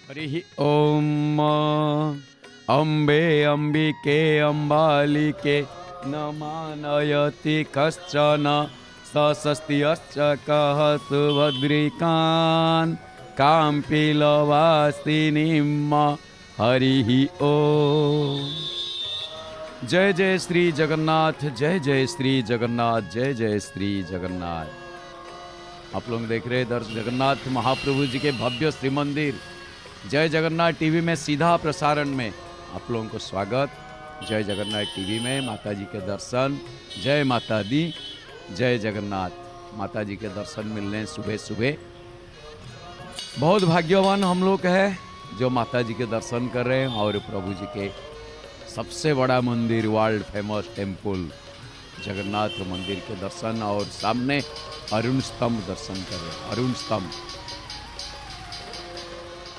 हरिः ॐ अम्बे अम्बिके अम्बालिके न मानयति कश्चन सस्त्यश्च कः सुभद्रिकान् काम्पिलवासिनीं हरिः ॐ। जय जय श्री जगन्नाथ, जय जय श्री जगन्नाथ, जय जय श्री जगन्नाथ। आप लोग देख रहे हैं जगन्नाथ महाप्रभु जी के भव्य श्री मंदिर जय जगन्नाथ टीवी में सीधा प्रसारण में आप लोगों को स्वागत। जय जगन्नाथ टीवी में माता जी के दर्शन, जय माता दी, जय जगन्नाथ। माता जी के दर्शन मिलने सुबह सुबह बहुत भाग्यवान हम लोग हैं जो माता जी के दर्शन कर रहे हैं और प्रभु जी के सबसे बड़ा मंदिर वर्ल्ड फेमस टेम्पल जगन्नाथ मंदिर के दर्शन और सामने अरुण स्तंभ दर्शन कर रहे हैं। अरुण स्तंभ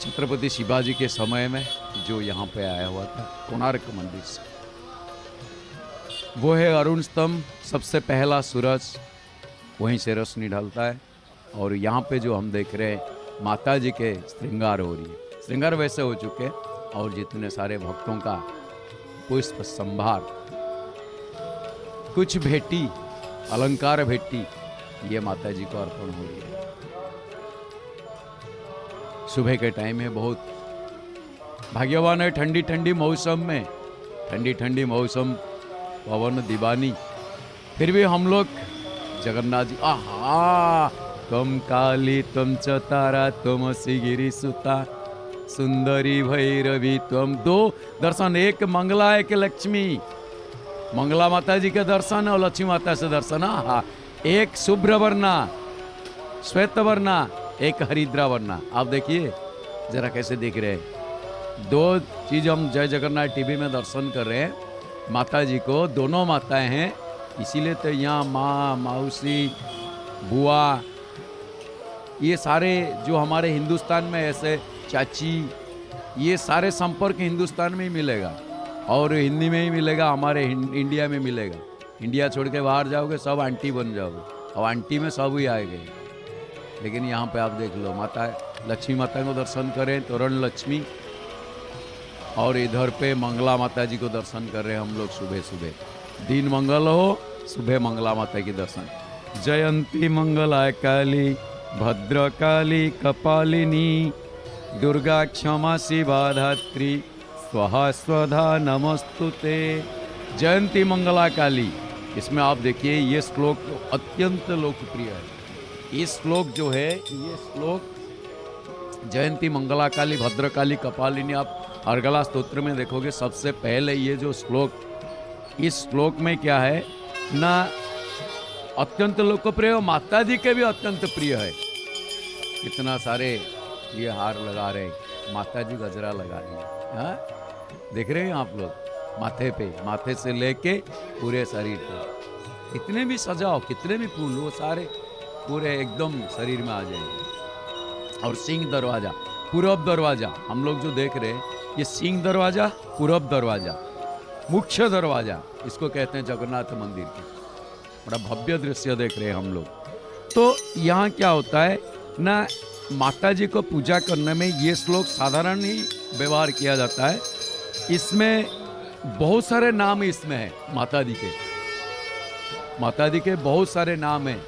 छत्रपति शिवाजी के समय में जो यहाँ पे आया हुआ था कोणार्क मंदिर से, वो है अरुण स्तंभ। सबसे पहला सूरज वहीं से रोशनी ढलता है और यहाँ पे जो हम देख रहे हैं माता जी के श्रृंगार हो रही है। श्रृंगार वैसे हो चुके और जितने सारे भक्तों का पुष्प संभार, कुछ भेटी अलंकार भेटी ये माता जी को अर्पण हो रही है। सुबह के टाइम है, बहुत भाग्यवान है। ठंडी ठंडी मौसम में, ठंडी ठंडी मौसम, पवन दीवानी, फिर भी हम लोग जगन्नाथ जी आहा तुम काली तुम चतारा तुम सिगिरी सुता सुंदरी भैरवी तुम। दो दर्शन, एक मंगला एक लक्ष्मी। मंगला माता जी के दर्शन और लक्ष्मी माता से दर्शन। हाँ, एक शुभ्र वर्णा श्वेत वर्णा, एक हरिद्रा वर्णा। आप देखिए जरा कैसे दिख रहे हैं। दो चीज हम जय जगन्नाथ टीवी में दर्शन कर रहे हैं माता जी को। दोनों माताएं हैं, इसीलिए तो यहाँ माँ मौसी बुआ ये सारे जो हमारे हिंदुस्तान में ऐसे चाची, ये सारे संपर्क हिंदुस्तान में ही मिलेगा और हिंदी में ही मिलेगा, हमारे इंडिया में मिलेगा। इंडिया छोड़ के बाहर जाओगे सब आंटी बन जाओगे और आंटी में सब ही आएंगे। लेकिन यहाँ पे आप देख लो माता लक्ष्मी माता को दर्शन करें, तोरण लक्ष्मी, और इधर पे मंगला माता जी को दर्शन कर रहे हैं हम लोग सुबह सुबह। दिन मंगल हो, सुबह मंगला माता की दर्शन। जयंती मंगला काली भद्रकाली कपालिनी दुर्गा क्षमा शिवा धात्री स्वाहा स्वधा नमस्तुते। जयंती मंगला काली, इसमें आप देखिए ये श्लोक अत्यंत लोकप्रिय है। इस श्लोक जो है, ये श्लोक जयंती मंगला काली भद्रकाली कपालिनी, आप अर्गला स्तोत्र में देखोगे सबसे पहले ये जो श्लोक, इस श्लोक में क्या है ना, अत्यंत लोकप्रिय, माता जी के भी अत्यंत प्रिय है। कितना सारे ये हार लगा रहे हैं, माता जी गजरा लगा रही है। हाँ? देख रहे हैं आप लोग, माथे पे, माथे से लेके पूरे शरीर पे कितने भी सजाओ, कितने भी फूल, वो सारे पूरे एकदम शरीर में आ जाएंगे। और सिंह दरवाजा, पूरब दरवाजा, हम लोग जो देख रहे हैं ये सिंह दरवाजा, पूरब दरवाजा, मुख्य दरवाजा इसको कहते हैं जगन्नाथ मंदिर के। बड़ा भव्य दृश्य देख रहे हैं हम लोग। तो यहाँ क्या होता है ना, माता जी को पूजा करने में ये श्लोक साधारण ही व्यवहार किया जाता है। इसमें बहुत सारे नाम इसमें है माता जी के। माता जी के बहुत सारे नाम हैं।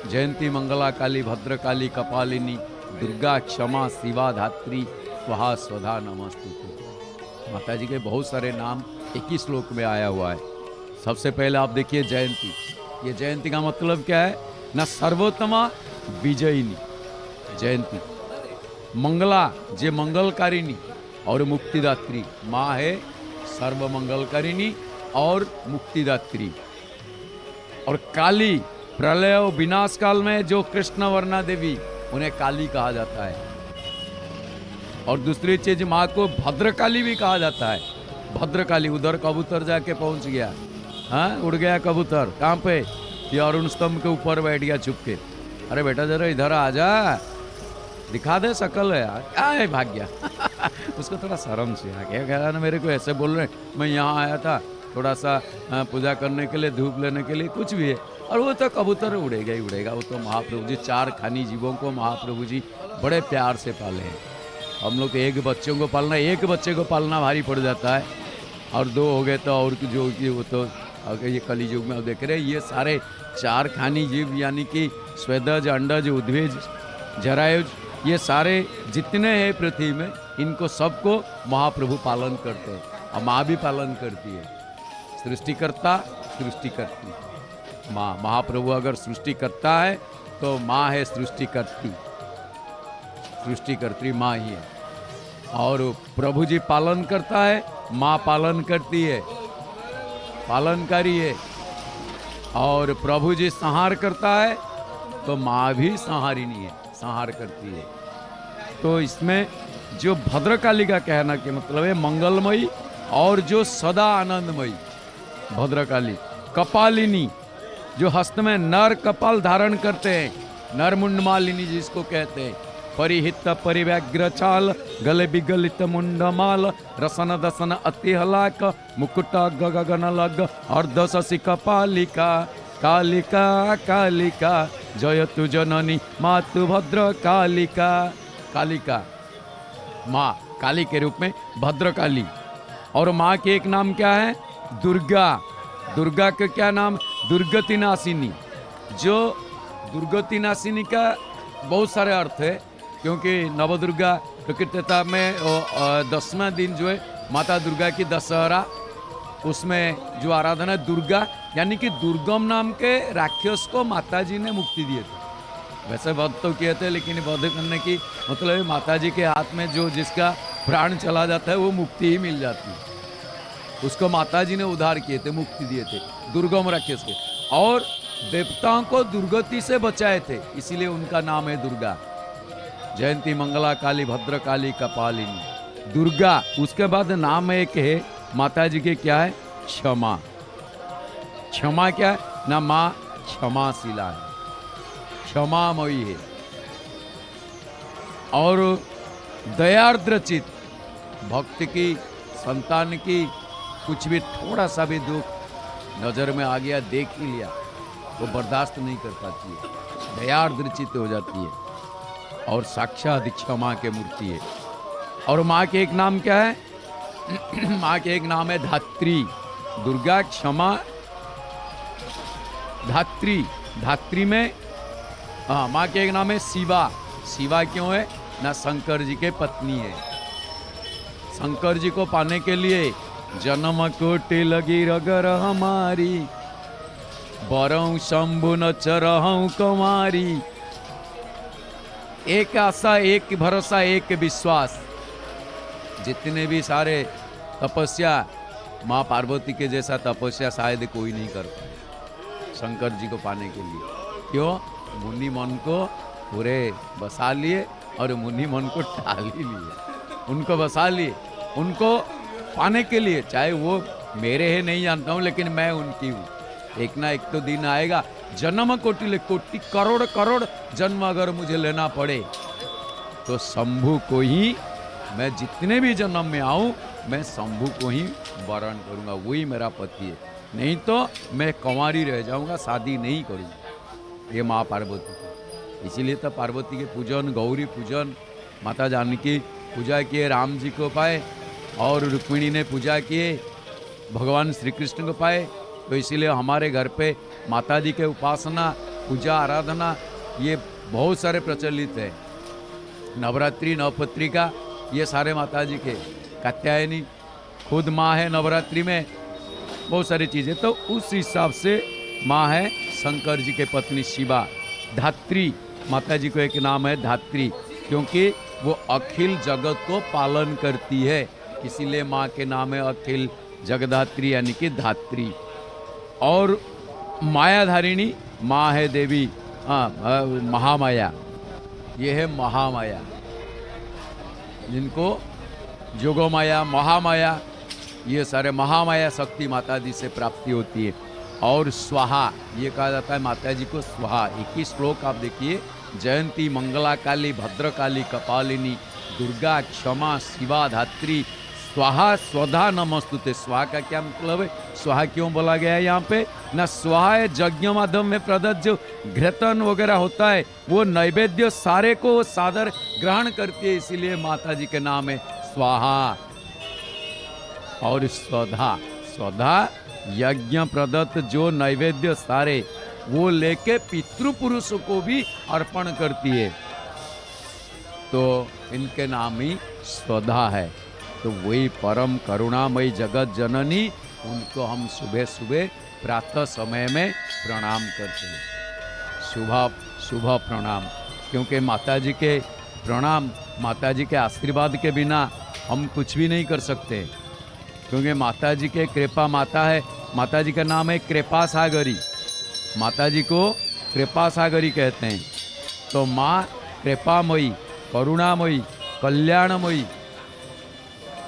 जयंती मंगला काली भद्रकाली कपालिनी दुर्गा क्षमा शिवा धात्री स्वाहा स्वधा नमस्तुते। माता जी के बहुत सारे नाम एक ही श्लोक में आया हुआ है। सबसे पहले आप देखिए जयंती। ये जयंती का मतलब क्या है ना, सर्वोत्तमा विजयिनी जयंती। मंगला जे मंगलकारिणी और मुक्तिदात्री, माँ है सर्व मंगलकारिणी और मुक्तिदात्री। और काली, प्रलय और विनाश काल में जो कृष्ण वर्णा देवी, उन्हें काली कहा जाता है। और दूसरी चीज माँ को भद्रकाली भी कहा जाता है। भद्रकाली, उधर कबूतर जाके पहुंच गया, हाँ उड़ गया कबूतर, कहाँ पे, ये अरुण स्तंभ के ऊपर बैठ गया छुप के। अरे बेटा जरा इधर आ जा, दिखा दे शकल है यार, क्या है, भाग गया। उसको थोड़ा शर्म से आ गया, कह रहा ना मेरे को ऐसे बोल रहे, मैं यहाँ आया था थोड़ा सा पूजा करने के लिए, धूप लेने के लिए, कुछ भी है। और वो तो कबूतर उड़ेगा ही उड़ेगा। वो तो महाप्रभु जी, चार खानी जीवों को महाप्रभु जी बड़े प्यार से पाले हैं। हम लोग एक बच्चों को पालना, एक बच्चे को पालना भारी पड़ जाता है, और दो हो गए तो और जो कि वो तो अगर ये कली युग में आप देख रहे हैं, ये सारे चार खानी जीव यानी कि स्वेदज, अंडज, उद्भिज, जरायुज, ये सारे जितने हैं पृथ्वी में, इनको सबको महाप्रभु पालन करते हैं और माँ भी पालन करती है। सृष्टिकर्ता, सृष्टि करती माँ। महाप्रभु अगर सृष्टि करता है तो माँ है सृष्टिकर्ती, सृष्टिकर्त्री माँ ही है। और प्रभु जी पालन करता है, माँ पालन करती है, पालनकारी है। और प्रभु जी संहार करता है तो माँ भी संहारिणी है, संहार करती है। तो इसमें जो भद्रकाली का कहना के मतलब है मंगलमयी और जो सदा आनंदमयी भद्रकाली। कपालिनी, जो हस्त में नर कपाल धारण करते हैं, नर मुंडमालिनी जिसको कहते हैं। परिहित परिव्याग्र चाल, गले बिगलित मुंडमाल, रसन दसन अति हलाक, मुकुट गगन लग, अर्ध शशि कपालिका, कालिका कालिका, जयतु जननी मातु भद्र कालिका। कालिका माँ, काली के रूप में भद्रकाली। और माँ के एक नाम क्या है? दुर्गा। दुर्गा का क्या नाम? दुर्गति नाशिनी। जो दुर्गति नाशिनी का बहुत सारे अर्थ है, क्योंकि नवदुर्गा प्रकृतता में 10वां दिन जो है माता दुर्गा की दशहरा, उसमें जो आराधना है दुर्गा, यानी कि दुर्गम नाम के राक्षस को माता जी ने मुक्ति दिए थे। वैसे वध तो किए थे, लेकिन वध करने की मतलब माता जी के हाथ में जो जिसका प्राण चला जाता है वो मुक्ति ही मिल जाती है, उसको माता जी ने उद्धार किए थे, मुक्ति दिए थे दुर्गम राक्षस के। और देवताओं को दुर्गति से बचाए थे, इसीलिए उनका नाम है दुर्गा। जयंती मंगला काली भद्र काली कपालिनी दुर्गा। उसके बाद नाम एक है माता जी के, क्या है? क्षमा। क्षमा क्या है ना? माँ क्षमाशीला है, क्षमामयी है। और दयार्द्र चित, भक्त की, संतान की कुछ भी थोड़ा सा भी दुख नजर में आ गया, देख ही लिया, वो बर्दाश्त नहीं कर पाती है, दयार्द्र चित हो जाती है और साक्षात क्षमा के मूर्ति है। और माँ के एक नाम क्या है? माँ के एक नाम है धात्री। दुर्गा, क्षमा, धात्री। धात्री में हाँ, माँ के एक नाम है शिवा। शिवा क्यों है ना? शंकर जी के पत्नी है। शंकर जी को पाने के लिए जन्म कोटि लगी रगर हमारी, बरऊ शंभु न चरहूं कुमारी। एक आशा, एक भरोसा, एक विश्वास। जितने भी सारे तपस्या, माँ पार्वती के जैसा तपस्या शायद कोई नहीं कर पाए शंकर जी को पाने के लिए। क्यों? मुनि मन को पूरे बसा लिए और मुनि मन को टाल ही लिए, उनको बसा लिए, उनको पाने के लिए। चाहे वो मेरे है नहीं जानता हूँ, लेकिन मैं उनकी हूँ। एक ना एक तो दिन आएगा, जन्म कोटि कोटि करोड़ करोड़ जन्म अगर मुझे लेना पड़े तो शंभु को ही, मैं जितने भी जन्म में आऊं मैं शंभु को ही वरण करूंगा, वही मेरा पति है। नहीं तो मैं कुंवारी रह जाऊंगा, शादी नहीं करूंगा। ये माँ पार्वती थी। इसीलिए तो पार्वती के पूजन, गौरी पूजन, माता जानकी पूजा किए, राम जी को पाए, और रुक्मिणी ने पूजा किए, भगवान श्री कृष्ण को पाए। तो इसीलिए हमारे घर पे माता जी के उपासना, पूजा, आराधना ये बहुत सारे प्रचलित है। नवरात्रि, नवपत्रिका ये सारे माता जी के। कात्यायनी खुद माँ है नवरात्रि में, बहुत सारी चीज़ें। तो उस हिसाब से माँ है शंकर जी के पत्नी शिवा। धात्री, माता जी को एक नाम है धात्री, क्योंकि वो अखिल जगत को पालन करती है, इसीलिए माँ के नाम है अखिल जगदात्री यानी कि धात्री। और मायाधारिणी माँ है देवी, महामाया। ये है महामाया, जिनको जोगमाया, महामाया, ये सारे महामाया शक्ति माता जी से प्राप्ति होती है। और स्वाहा, ये कहा जाता है माता जी को स्वाहा। 21 श्लोक आप देखिए, जयंती मंगला काली भद्रकाली कपालिनी दुर्गा क्षमा शिवा धात्री स्वाहा स्वधा नमस्तुते। स्वाहा का क्या मतलब है? स्वाहा क्यों बोला गया है यहाँ पे? ना स्वाहा है यज्ञ माध्यम में प्रदत्त जो घृतन वगैरह होता है, वो नैवेद्य सारे को सादर ग्रहण करती है, इसीलिए माता जी के नाम है स्वाहा। और स्वधा, स्वधा यज्ञ प्रदत्त जो नैवेद्य सारे वो लेके पितृपुरुषों को भी अर्पण करती है, तो इनके नाम ही स्वधा है। तो वही परम करुणामयी जगत जननी, उनको हम सुबह सुबह प्रातः समय में प्रणाम करते हैं। शुभ प्रणाम, क्योंकि माता जी के प्रणाम, माता जी के आशीर्वाद के बिना हम कुछ भी नहीं कर सकते, क्योंकि माता जी के कृपा माता है। माता जी का नाम है कृपा सागरी, माता जी को कृपा सागरी कहते हैं। तो माँ कृपामयी, करुणामयी, कल्याणमयी,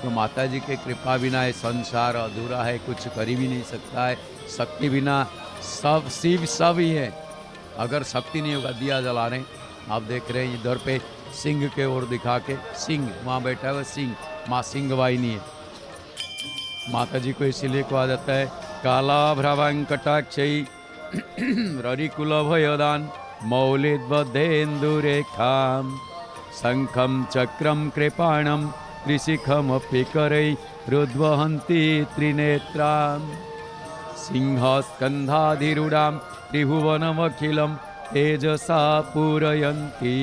तो माता जी के कृपा बिना ये संसार अधूरा है, कुछ कर भी नहीं सकता है। शक्ति बिना सब शिव सब ही है, अगर शक्ति नहीं होगा। दिया जला रहे हैं, आप देख रहे हैं इधर पे सिंह के ओर दिखा के, सिंह वहाँ बैठा हुआ सिंह, माँ सिंह वाहिनी है। माता जी को इसीलिए कहा जाता है काला भ्रवंकटाक्षयी ररिकुल भयदान मौलिद्वदेन्दुरेखाम शंखम चक्रम कृपाणम त्रिशिखमपि करैः रुद्वहन्ति त्रिनेत्रां सिंहस्कन्धाधिरूढां त्रिभुवनमखिलं तेजसा पूरयन्ती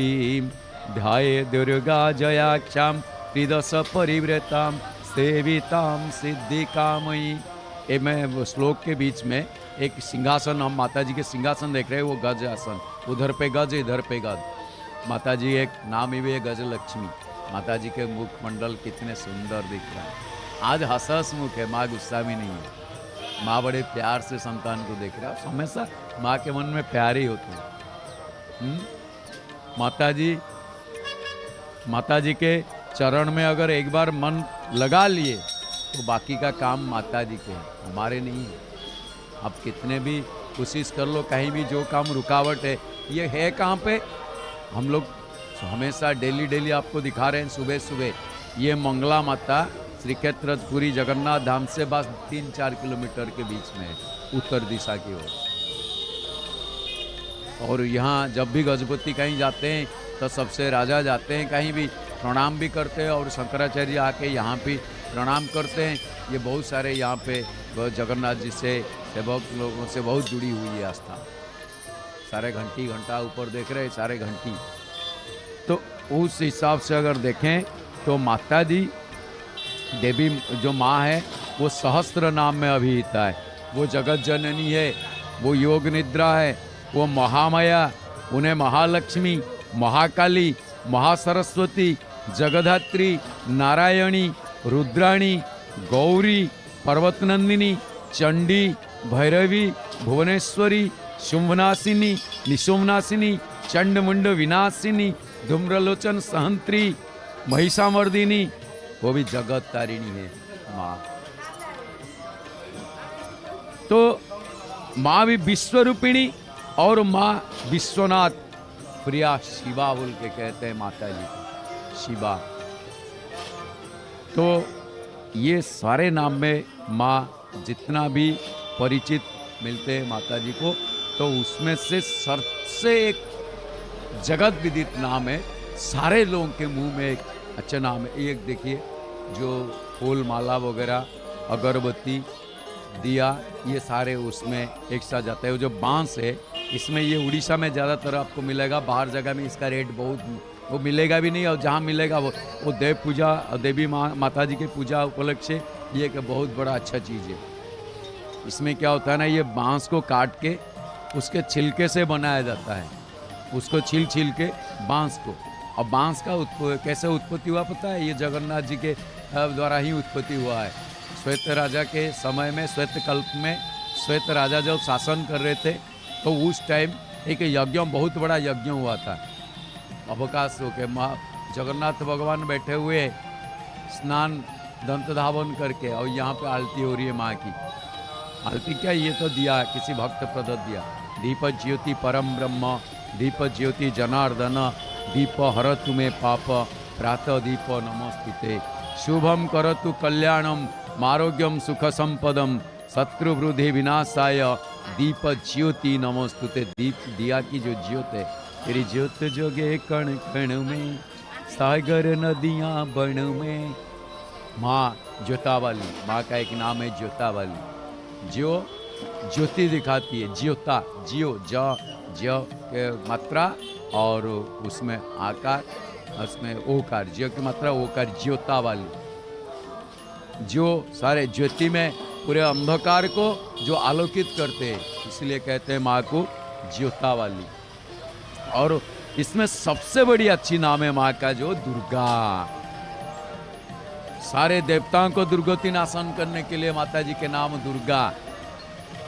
ध्याये दुर्गा जयाक्षां त्रिदश परिवृतां सेवितां सिद्धिकामयी। ये मैं श्लोक के बीच में एक सिंहासन, हम माता जी के सिंहासन देख रहे हैं, वो गज आसन, उधर पे गज इधर पे गज। माता जी एक नाम ही है गज लक्ष्मी। माता जी के मुखमंडल कितने सुंदर दिख रहा है। आज हंस मुख है, माँ गुस्सा भी नहीं है। माँ बड़े प्यार से संतान को देख रहा है, हमेशा माँ के मन में प्यार ही होता है। माता जी के चरण में अगर एक बार मन लगा लिए तो बाकी का काम माता जी के हैं, हमारे नहीं है। आप कितने भी कोशिश कर लो, कहीं भी जो काम रुकावट है, ये है कहाँ पे? हम लोग हमेशा डेली आपको दिखा रहे हैं सुबह सुबह। ये मंगला माता श्री क्षेत्र पुरी जगन्नाथ धाम से बस 3-4 किलोमीटर के बीच में है, उत्तर दिशा की ओर। और यहाँ जब भी गजपति कहीं जाते हैं तो सबसे राजा जाते हैं, कहीं भी प्रणाम भी करते हैं, और शंकराचार्य आके यहाँ भी प्रणाम करते हैं। ये बहुत सारे यहाँ पे जगन्नाथ जी से सेवक लोगों से बहुत जुड़ी हुई है आस्था। सारे घंटा ऊपर देख रहे हैं, सारे घंटी। तो उस हिसाब से अगर देखें तो माता जी देवी जो माँ है वो सहस्त्र नाम में अभिहिता है। वो जगत जननी है, वो योग निद्रा है, वो महामाया, उन्हें महालक्ष्मी, महाकाली, महासरस्वती, जगधात्री, नारायणी, रुद्राणी, गौरी, पर्वतनंदिनी, चंडी, भैरवी, भुवनेश्वरी, शुंभनाशिनी, निशुंभनाशिनी, चंडमुंड विनाशिनी, धूम्रलोचन सहंत्री, महिषामर्दिनी, वो भी जगत तारिणी है माँ। तो माँ भी विश्वरूपिणी और माँ विश्वनाथ, प्रिया शिवा बोल के कहते हैं माता जी को, शिवा। तो ये सारे नाम में माँ जितना भी परिचित मिलते हैं माता जी को, तो उसमें से सबसे एक जगत विदित नाम है, सारे लोगों के मुंह में एक अच्छा नाम है। एक देखिए जो फूल माला वगैरह, अगरबत्ती, दिया, ये सारे उसमें एक साथ जाता है। वो जो बांस है, इसमें ये उड़ीसा में ज़्यादातर आपको मिलेगा, बाहर जगह में इसका रेट बहुत वो मिलेगा भी नहीं, और जहाँ मिलेगा वो देव पूजा, देवी माता जी के पूजा उपलक्ष्य से ये एक बहुत बड़ा अच्छा चीज़ है। इसमें क्या होता है ना, ये बांस को काट के उसके छिलके से बनाया जाता है, उसको छील के बांस को। और बांस का कैसे उत्पत्ति हुआ पता है? ये जगन्नाथ जी के द्वारा ही उत्पत्ति हुआ है। श्वेत राजा के समय में, श्वेत कल्प में, श्वेत राजा जब शासन कर रहे थे तो उस टाइम एक यज्ञ, बहुत बड़ा यज्ञ हुआ था। अवकाश हो के जगन्नाथ भगवान बैठे हुए स्नान दंत धावन करके, और यहाँ पे आरती हो रही है माँ की। आरती क्या, ये तो दिया किसी भक्त प्रदत्त दिया। दीप ज्योति परम ब्रह्म, दीप ज्योति जनार्दन, दीप हर तुम्हें पाप, प्रातः दीप नमस्ते। शुभम करतु कल्याणम आरोग्यम सुख संपदम शत्रुवृद्धि विनाशाय दीप ज्योति नमोस्तुते। दीप दिया की जो ज्योत है, तेरी ज्योत जोगे कण कण में, सागर नदियां बन में। माँ ज्योतावाली, माँ का एक नाम है ज्योतावाली, जो ज्योति दिखाती है। ज्योता, जियो, ज्यो के मात्रा और उसमें आकार, उसमें ओकार, ज्यो की मात्रा ओकार, ज्योतावाली, जो सारे ज्योति में पूरे अंधकार को जो आलोकित करते हैं, इसलिए कहते हैं माँ को ज्योतावाली। और इसमें सबसे बड़ी अच्छी नाम है माँ का जो दुर्गा। सारे देवताओं को दुर्गति नाशन करने के लिए माता जी के नाम दुर्गा।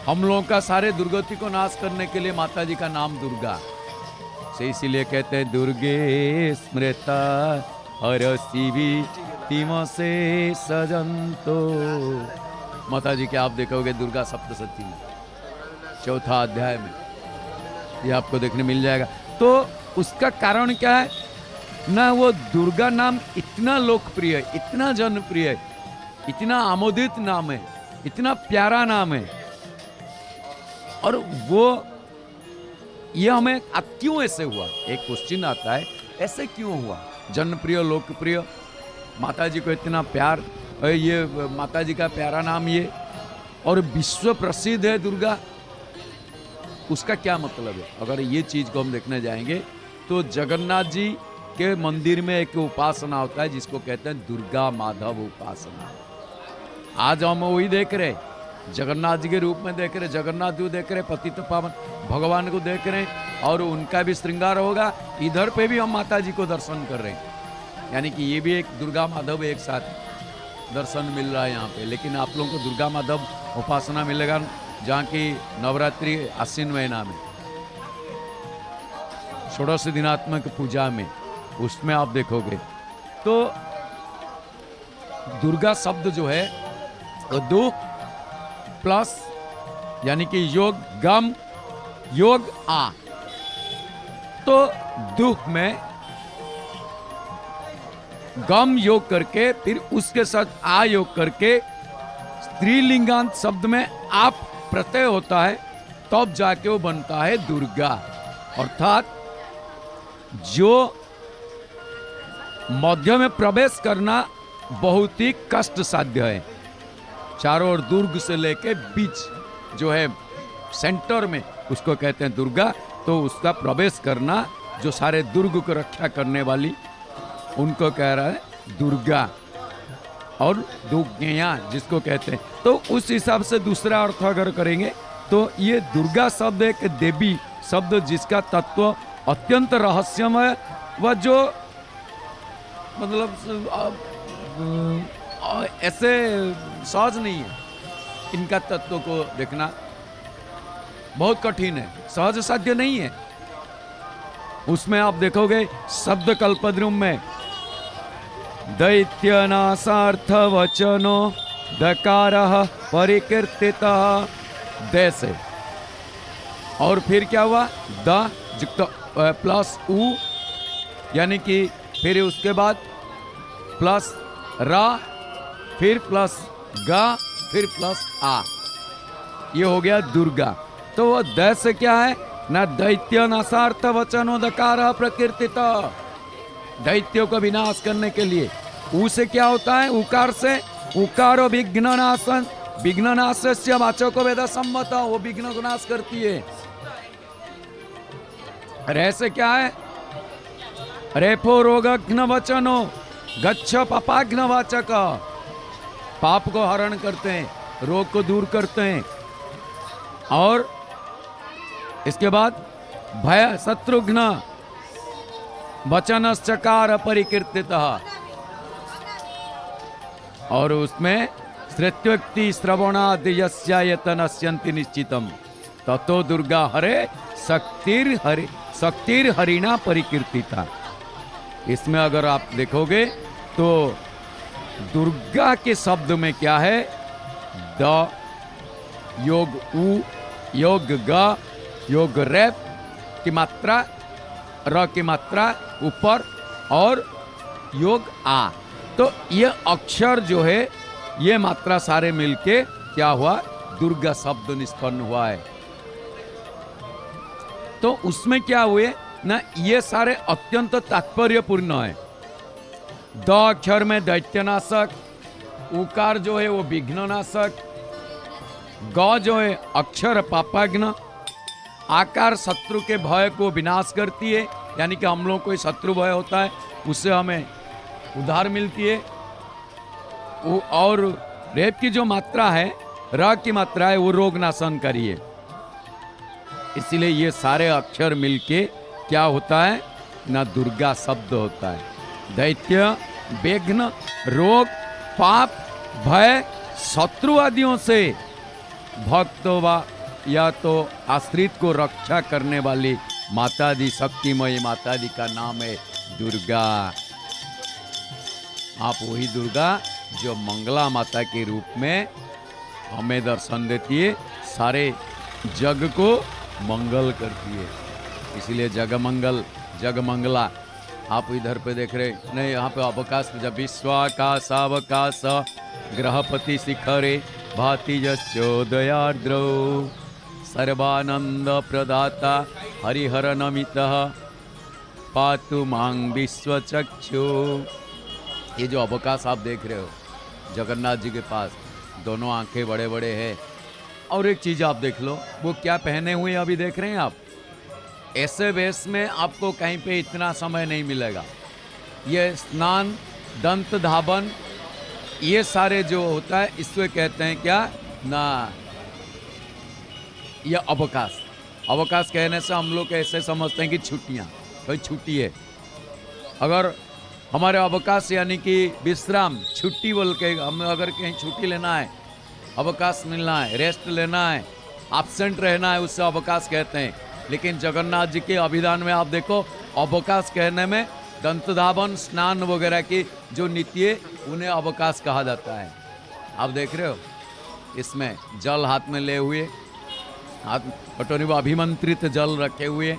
हम लोगों का सारे दुर्गति को नाश करने के लिए माता जी का नाम दुर्गा से, इसीलिए कहते हैं दुर्गे स्मृता हरसी भी तिम से सजंतो। माता जी के आप देखोगे दुर्गा सप्तशती में, चौथा अध्याय में ये आपको देखने मिल जाएगा। तो उसका कारण क्या है ना, वो दुर्गा नाम इतना लोकप्रिय है, इतना जनप्रिय है, इतना आमोदित नाम है, इतना प्यारा नाम है। और वो ये हमें अब क्यों ऐसे हुआ, एक क्वेश्चन आता है, ऐसे क्यों हुआ? जनप्रिय, लोकप्रिय, माता जी को इतना प्यार, ये माता जी का प्यारा नाम ये, और विश्व प्रसिद्ध है दुर्गा। उसका क्या मतलब है? अगर ये चीज को हम देखने जाएंगे तो जगन्नाथ जी के मंदिर में एक उपासना होता है जिसको कहते हैं दुर्गा माधव उपासना। आज हम वही देख रहे, जगन्नाथ जी के रूप में देख रहे, जगन्नाथ जी देख रहे, पतित पावन भगवान को देख रहे, और उनका भी श्रृंगार होगा। इधर पे भी हम माता जी को दर्शन कर रहे हैं, यानी कि ये भी एक दुर्गा माधव एक साथ दर्शन मिल रहा है यहाँ पे। लेकिन आप लोगों को दुर्गा माधव उपासना मिलेगा जहाँ की नवरात्रि आश्विन महीना में षोडश दिनात्मक पूजा में, उसमें आप देखोगे तो दुर्गा शब्द जो है दु प्लस यानी कि योग गम योग आ, तो दुख में गम योग करके फिर उसके साथ आ योग करके स्त्रीलिंगांत शब्द में आप प्रत्यय होता है, तब जाके वो बनता है दुर्गा। अर्थात जो मध्य में प्रवेश करना बहुत ही कष्ट साध्य है। चारों ओर दुर्ग से लेके बीच जो है सेंटर में, उसको कहते हैं दुर्गा। तो उसका प्रवेश करना, जो सारे दुर्ग को रक्षा करने वाली, उनको कह रहा है दुर्गा। और दुर्गया जिसको कहते हैं, तो उस हिसाब से दूसरा अर्थ अगर करेंगे तो ये दुर्गा शब्द एक देवी शब्द जिसका तत्व अत्यंत रहस्यमय व जो मतलब ऐसे सहज नहीं है। इनका तत्व को देखना बहुत कठिन है, सहज साध्य नहीं है। उसमें आप देखोगे शब्द कल्पद्रुम में दैत्यनाशार्थ वचनो दकारः परिकीर्तितः दैसे, और फिर क्या हुआ द जुक्त प्लस उ, यानी कि फिर उसके बाद प्लस रा, फिर प्लस गा, फिर प्लस आ, ये हो गया दुर्गा। तो वो द से क्या है ना, दैत्य नाशार्थ वचनो दकारः प्रकीर्तितः, दैत्यों को विनाश करने के लिए। ऊ से क्या होता है, उकार से, उकारो विघ्ननाशन, विघ्ननाशस्य वाचको वेद सम्मत, वो विघ्न को नाश करती है। रे से क्या है, रेफो रोगघ्न वचनो गच्छ पापाघ्न वाचक, पाप को हरण करते हैं, रोग को दूर करते हैं। और इसके बाद भय शत्रुघ्न वचनश्चकार परिकीर्तितः, और उसमें श्रुत्युक्ति श्रवणादि यस्यायतनस्यन्ति निश्चितम ततो दुर्गा हरे शक्तिर हरिणा परिकीर्तिता। इसमें अगर आप देखोगे तो दुर्गा के शब्द में क्या है, द योग उ, योग ग, योग रेप की मात्रा, र की मात्रा ऊपर, और योग आ, तो ये अक्षर जो है, ये मात्रा सारे मिलके क्या हुआ, दुर्गा शब्द निष्पन्न हुआ है। तो उसमें क्या हुए ना, ये सारे अत्यंत तात्पर्यपूर्ण है। द अक्षर में दैत्यनाशक, उकार जो है वो विघ्ननाशक, ग जो है अक्षर पापाग्न, आकार शत्रु के भय को विनाश करती है, यानी कि हम लोग कोई शत्रु भय होता है उससे हमें उधार मिलती है। और रेप की जो मात्रा है, र की मात्रा है, वो रोग नाशनकारी है। इसीलिए ये सारे अक्षर मिलके क्या होता है ना, दुर्गा शब्द होता है। दैत्य, विघ्न, रोग, पाप, भय, शत्रु आदियों से भक्त या तो आश्रित को रक्षा करने वाली माता दी, शक्तिमयी माता दी का नाम है दुर्गा। आप वही दुर्गा जो मंगला माता के रूप में हमें दर्शन देती है, सारे जग को मंगल करती है। इसीलिए जगमंगल, जगमंगला। आप इधर पे देख रहे नहीं, यहाँ पे अवकाश, जब विश्वाकाशावकाश ग्रहपति शिखरे भाति जस्योदयार्द्रौ सर्वानंद प्रदाता हरिहर नमितः पातु मांग विश्वचक्षु। ये जो अवकाश आप देख रहे हो जगन्नाथ जी के पास, दोनों आंखें बड़े बड़े हैं। और एक चीज आप देख लो, वो क्या पहने हुए अभी देख रहे हैं आप, ऐसे वेश में आपको कहीं पे इतना समय नहीं मिलेगा। ये स्नान, दंत धावन, ये सारे जो होता है इसको कहते हैं क्या ना, ये अवकाश। अवकाश कहने से हम लोग ऐसे समझते हैं कि छुट्टियां, कोई छुट्टी है। अगर हमारे अवकाश यानी कि विश्राम, छुट्टी बोल के, हमें अगर कहीं छुट्टी लेना है, अवकाश मिलना है, रेस्ट लेना है, एब्सेंट रहना है, उससे अवकाश कहते हैं। लेकिन जगन्नाथ जी के अभिधान में आप देखो, अवकाश कहने में दंत धावन, स्नान वगैरह की जो नीति है उन्हें अवकाश कहा जाता है। आप देख रहे हो, इसमें जल हाथ में ले हुए, हाथ कटोरी में अभिमंत्रित जल रखे हुए,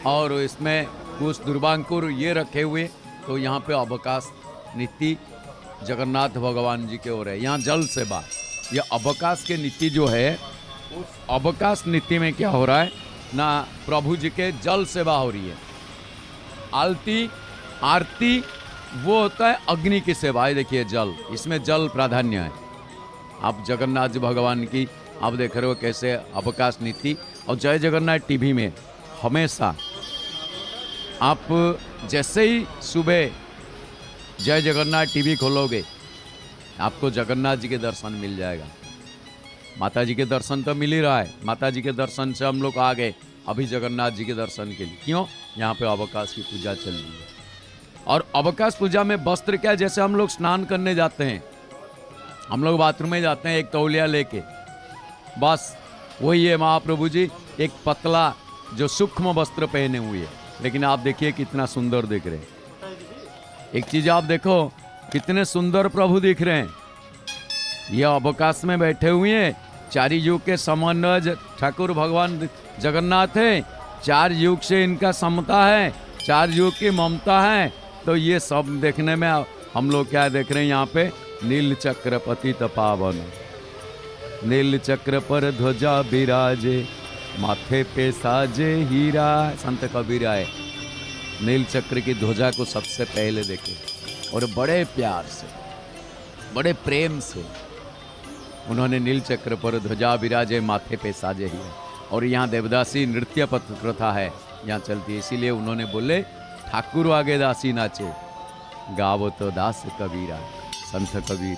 और इसमें कुछ दुर्वांकुर ये रखे हुए। तो यहाँ पे अवकाश नीति जगन्नाथ भगवान जी के हो रहे हैं। यहाँ जल सेवा, ये अवकाश के नीति जो है, उस अवकाश नीति में क्या हो रहा है ना, प्रभु जी के जल सेवा हो रही है। आलती, आरती वो होता है अग्नि की सेवा है। देखिए जल, इसमें जल प्राधान्य है। आप जगन्नाथ जी भगवान की आप देख रहे हो कैसे अवकाश नीति। और जय जगन्नाथ टीवी में हमेशा आप जैसे ही सुबह जय जगन्नाथ टीवी खोलोगे, आपको जगन्नाथ जी के दर्शन मिल जाएगा। माता जी के दर्शन तो मिल ही रहा है, माता जी के दर्शन से हम लोग आ गए अभी जगन्नाथ जी के दर्शन के लिए। क्यों? यहाँ पे अवकाश की पूजा चल रही है। और अवकाश पूजा में वस्त्र क्या, जैसे हम लोग स्नान करने जाते हैं, हम लोग बाथरूम में जाते हैं एक तौलिया लेके, बस वही है महाप्रभु जी एक पतला जो सूक्ष्म वस्त्र पहने हुए है। लेकिन आप देखिए कितना सुंदर दिख रहे हैं। एक चीज आप देखो, कितने सुंदर प्रभु दिख रहे हैं। ये अवकाश में बैठे हुए हैं, चार युग के समन्वय ठाकुर भगवान जगन्नाथ है, चार युग से इनका समता है, चार युग की ममता है। तो ये सब देखने में हम लोग क्या देख रहे हैं यहाँ पे, नील चक्र पतित पावन, नील चक्र पर ध्वजा विराजे, माथे पे साजे हीरा। संत कबीर आए, नील चक्र की ध्वजा को सबसे पहले देखे और बड़े प्यार से, बड़े प्रेम से उन्होंने नील चक्र पर ध्वजा विराजे, माथे पे साजे हीरा। और यहाँ देवदासी नृत्य प्रथा है, यहाँ चलती है। इसीलिए उन्होंने बोले ठाकुर आगे दासी नाचे, गावो तो दास कबीरा। संत कबीर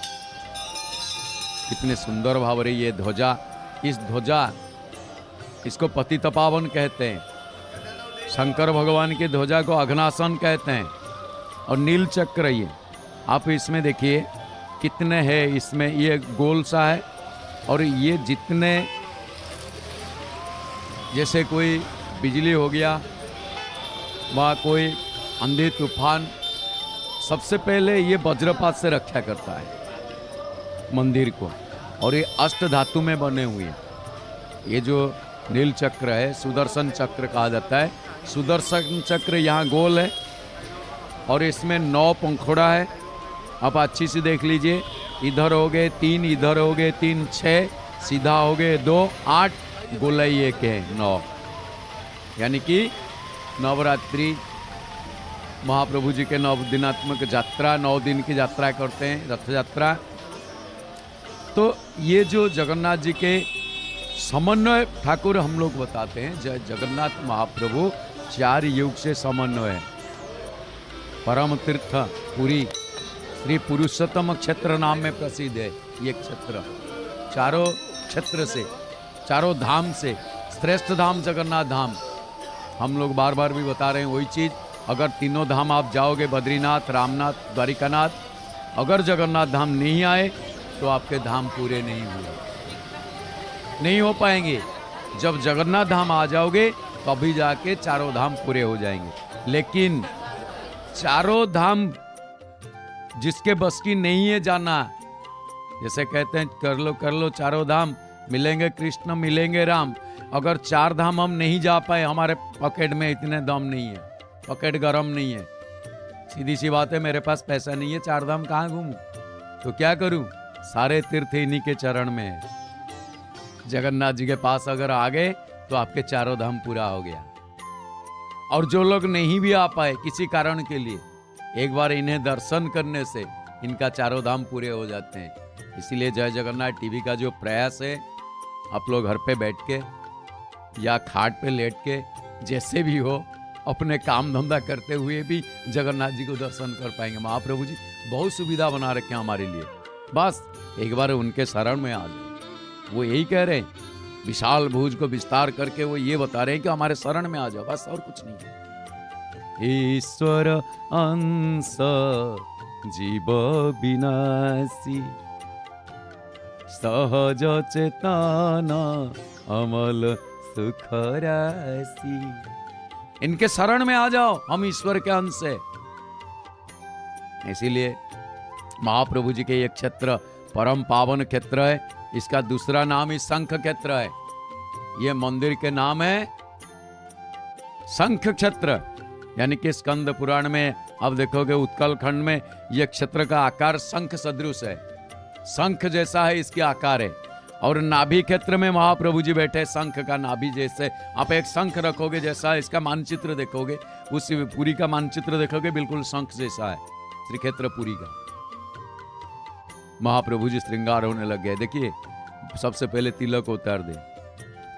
कितने सुंदर भाव रही ये ध्वजा। इस ध्वजा, इसको पतित पावन कहते हैं। शंकर भगवान की ध्वजा को अघनासन कहते हैं। और नील चक्र, ये आप इसमें देखिए कितने हैं, इसमें ये गोल सा है। और ये जितने, जैसे कोई बिजली हो गया व कोई आंधी तूफान, सबसे पहले ये वज्रपात से रक्षा करता है मंदिर को। और ये अष्ट धातु में बने हुए हैं। ये जो नील चक्र है सुदर्शन चक्र कहा जाता है। सुदर्शन चक्र यहाँ गोल है और इसमें 9 पंखुड़ा है आप अच्छी से देख लीजिए, इधर हो गए 3, इधर हो गए 3, 6, सीधा हो गए 2, 8, गोलाई 1 है 9। यानी कि नवरात्रि महाप्रभु जी के 9 दिनात्मक यात्रा, 9 दिन की यात्रा करते हैं, रथ यात्रा। तो ये जो जगन्नाथ जी के समन्वय ठाकुर हम लोग बताते हैं, जगन्नाथ महाप्रभु 4 युग से समन्वय है। परम तीर्थ पुरी श्री पुरुषोत्तम क्षेत्र नाम में प्रसिद्ध है ये क्षेत्र। चारों क्षेत्र से, चारों धाम से श्रेष्ठ धाम जगन्नाथ धाम। हम लोग बार बार भी बता रहे हैं वही चीज। अगर तीनों धाम आप जाओगे, बद्रीनाथ, रामनाथ, द्वारिकानाथ, अगर जगन्नाथ धाम नहीं आए तो आपके धाम पूरे नहीं हुए, नहीं हो पाएंगे। जब जगन्नाथ धाम आ जाओगे तभी जाके चारों धाम पूरे हो जाएंगे। लेकिन चारों धाम जिसके बस की नहीं है जाना, जैसे कहते हैं कर लो चारों धाम, मिलेंगे कृष्ण मिलेंगे राम। अगर 4 धाम हम नहीं जा पाए, हमारे पॉकेट में इतने दम नहीं है, पॉकेट गरम नहीं है, सीधी सी बात है, मेरे पास पैसा नहीं है, 4 धाम कहाँ घूमूं? तो क्या करूं? सारे तीर्थ इन्हीं के चरण में है। जगन्नाथ जी के पास अगर आ गए तो आपके चारों धाम पूरा हो गया। और जो लोग नहीं भी आ पाए किसी कारण के लिए, एक बार इन्हें दर्शन करने से इनका चारों धाम पूरे हो जाते हैं। इसीलिए जय जगन्नाथ टीवी का जो प्रयास है, आप लोग घर पे बैठ के या खाट पे लेट के, जैसे भी हो, अपने काम धंधा करते हुए भी जगन्नाथ जी को दर्शन कर पाएंगे। महाप्रभु जी बहुत सुविधा बना रखे हैं हमारे लिए, बस एक बार उनके शरण में आ जाओ। वो यही कह रहे हैं, विशाल भुज को विस्तार करके वो ये बता रहे हैं कि हमारे शरण में आ जाओ, बस और कुछ नहीं है। ईश्वर अंश जीव विनाशी, सहज चेतना अमल सुख राशि। इनके शरण में आ जाओ, हम ईश्वर के अंश है। इसीलिए महाप्रभु जी के ये क्षेत्र परम पावन क्षेत्र है। इसका दूसरा नाम ही शंख क्षेत्र है। ये मंदिर के नाम है शंख क्षेत्र। यानी कि स्कंद पुराण में अब देखोगे उत्कल खंड में यह क्षेत्र का आकार शंख सदृश है, शंख जैसा है इसके आकार है। और नाभि क्षेत्र में महाप्रभु जी बैठे, शंख का नाभि जैसे। आप एक शंख रखोगे जैसा, इसका मानचित्र देखोगे, उस पुरी का मानचित्र देखोगे, बिल्कुल शंख जैसा है श्री क्षेत्र पुरी का। महाप्रभु जी श्रृंगार होने लग गए। देखिए सबसे पहले तिलक उतार दे,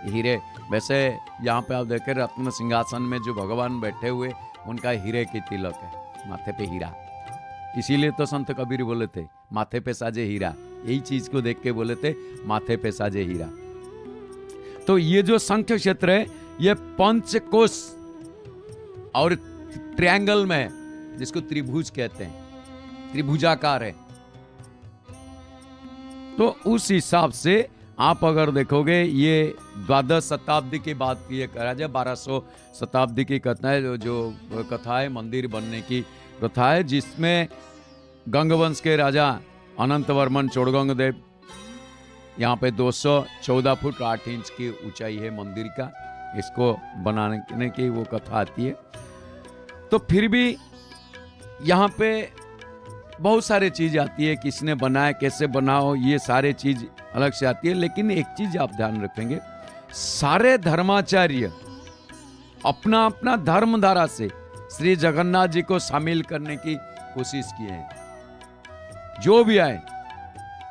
हीरे। वैसे यहाँ पे आप देखें रत्न सिंहासन में जो भगवान बैठे हुए, उनका हीरे की तिलक है, माथे पे हीरा। इसीलिए तो संत कबीर बोले थे माथे पे साजे हीरा, यही चीज को देख के बोले थे माथे पे साजे हीरा। तो ये जो शंख क्षेत्र है, ये पंचकोश और ट्रायंगल में, जिसको त्रिभुज कहते हैं, त्रिभुजाकार है। तो उस हिसाब से आप अगर देखोगे, ये 12 शताब्दी की बात की करा जाए, 1200 शताब्दी की कथा है, जो कथा है मंदिर बनने की कथा है, जिसमें गंगवंश के राजा अनंत वर्मन चोड़गंग देव, यहाँ पे 214 फुट 8 इंच की ऊंचाई है मंदिर का, इसको बनाने की वो कथा आती है। तो फिर भी यहाँ पे बहुत सारे चीज आती है, किसने बनाया, कैसे बनाओ, ये सारे चीज अलग से आती है। लेकिन एक चीज आप ध्यान रखेंगे, सारे धर्माचार्य अपना अपना धर्मधारा से श्री जगन्नाथ जी को शामिल करने की कोशिश किए हैं, जो भी आए।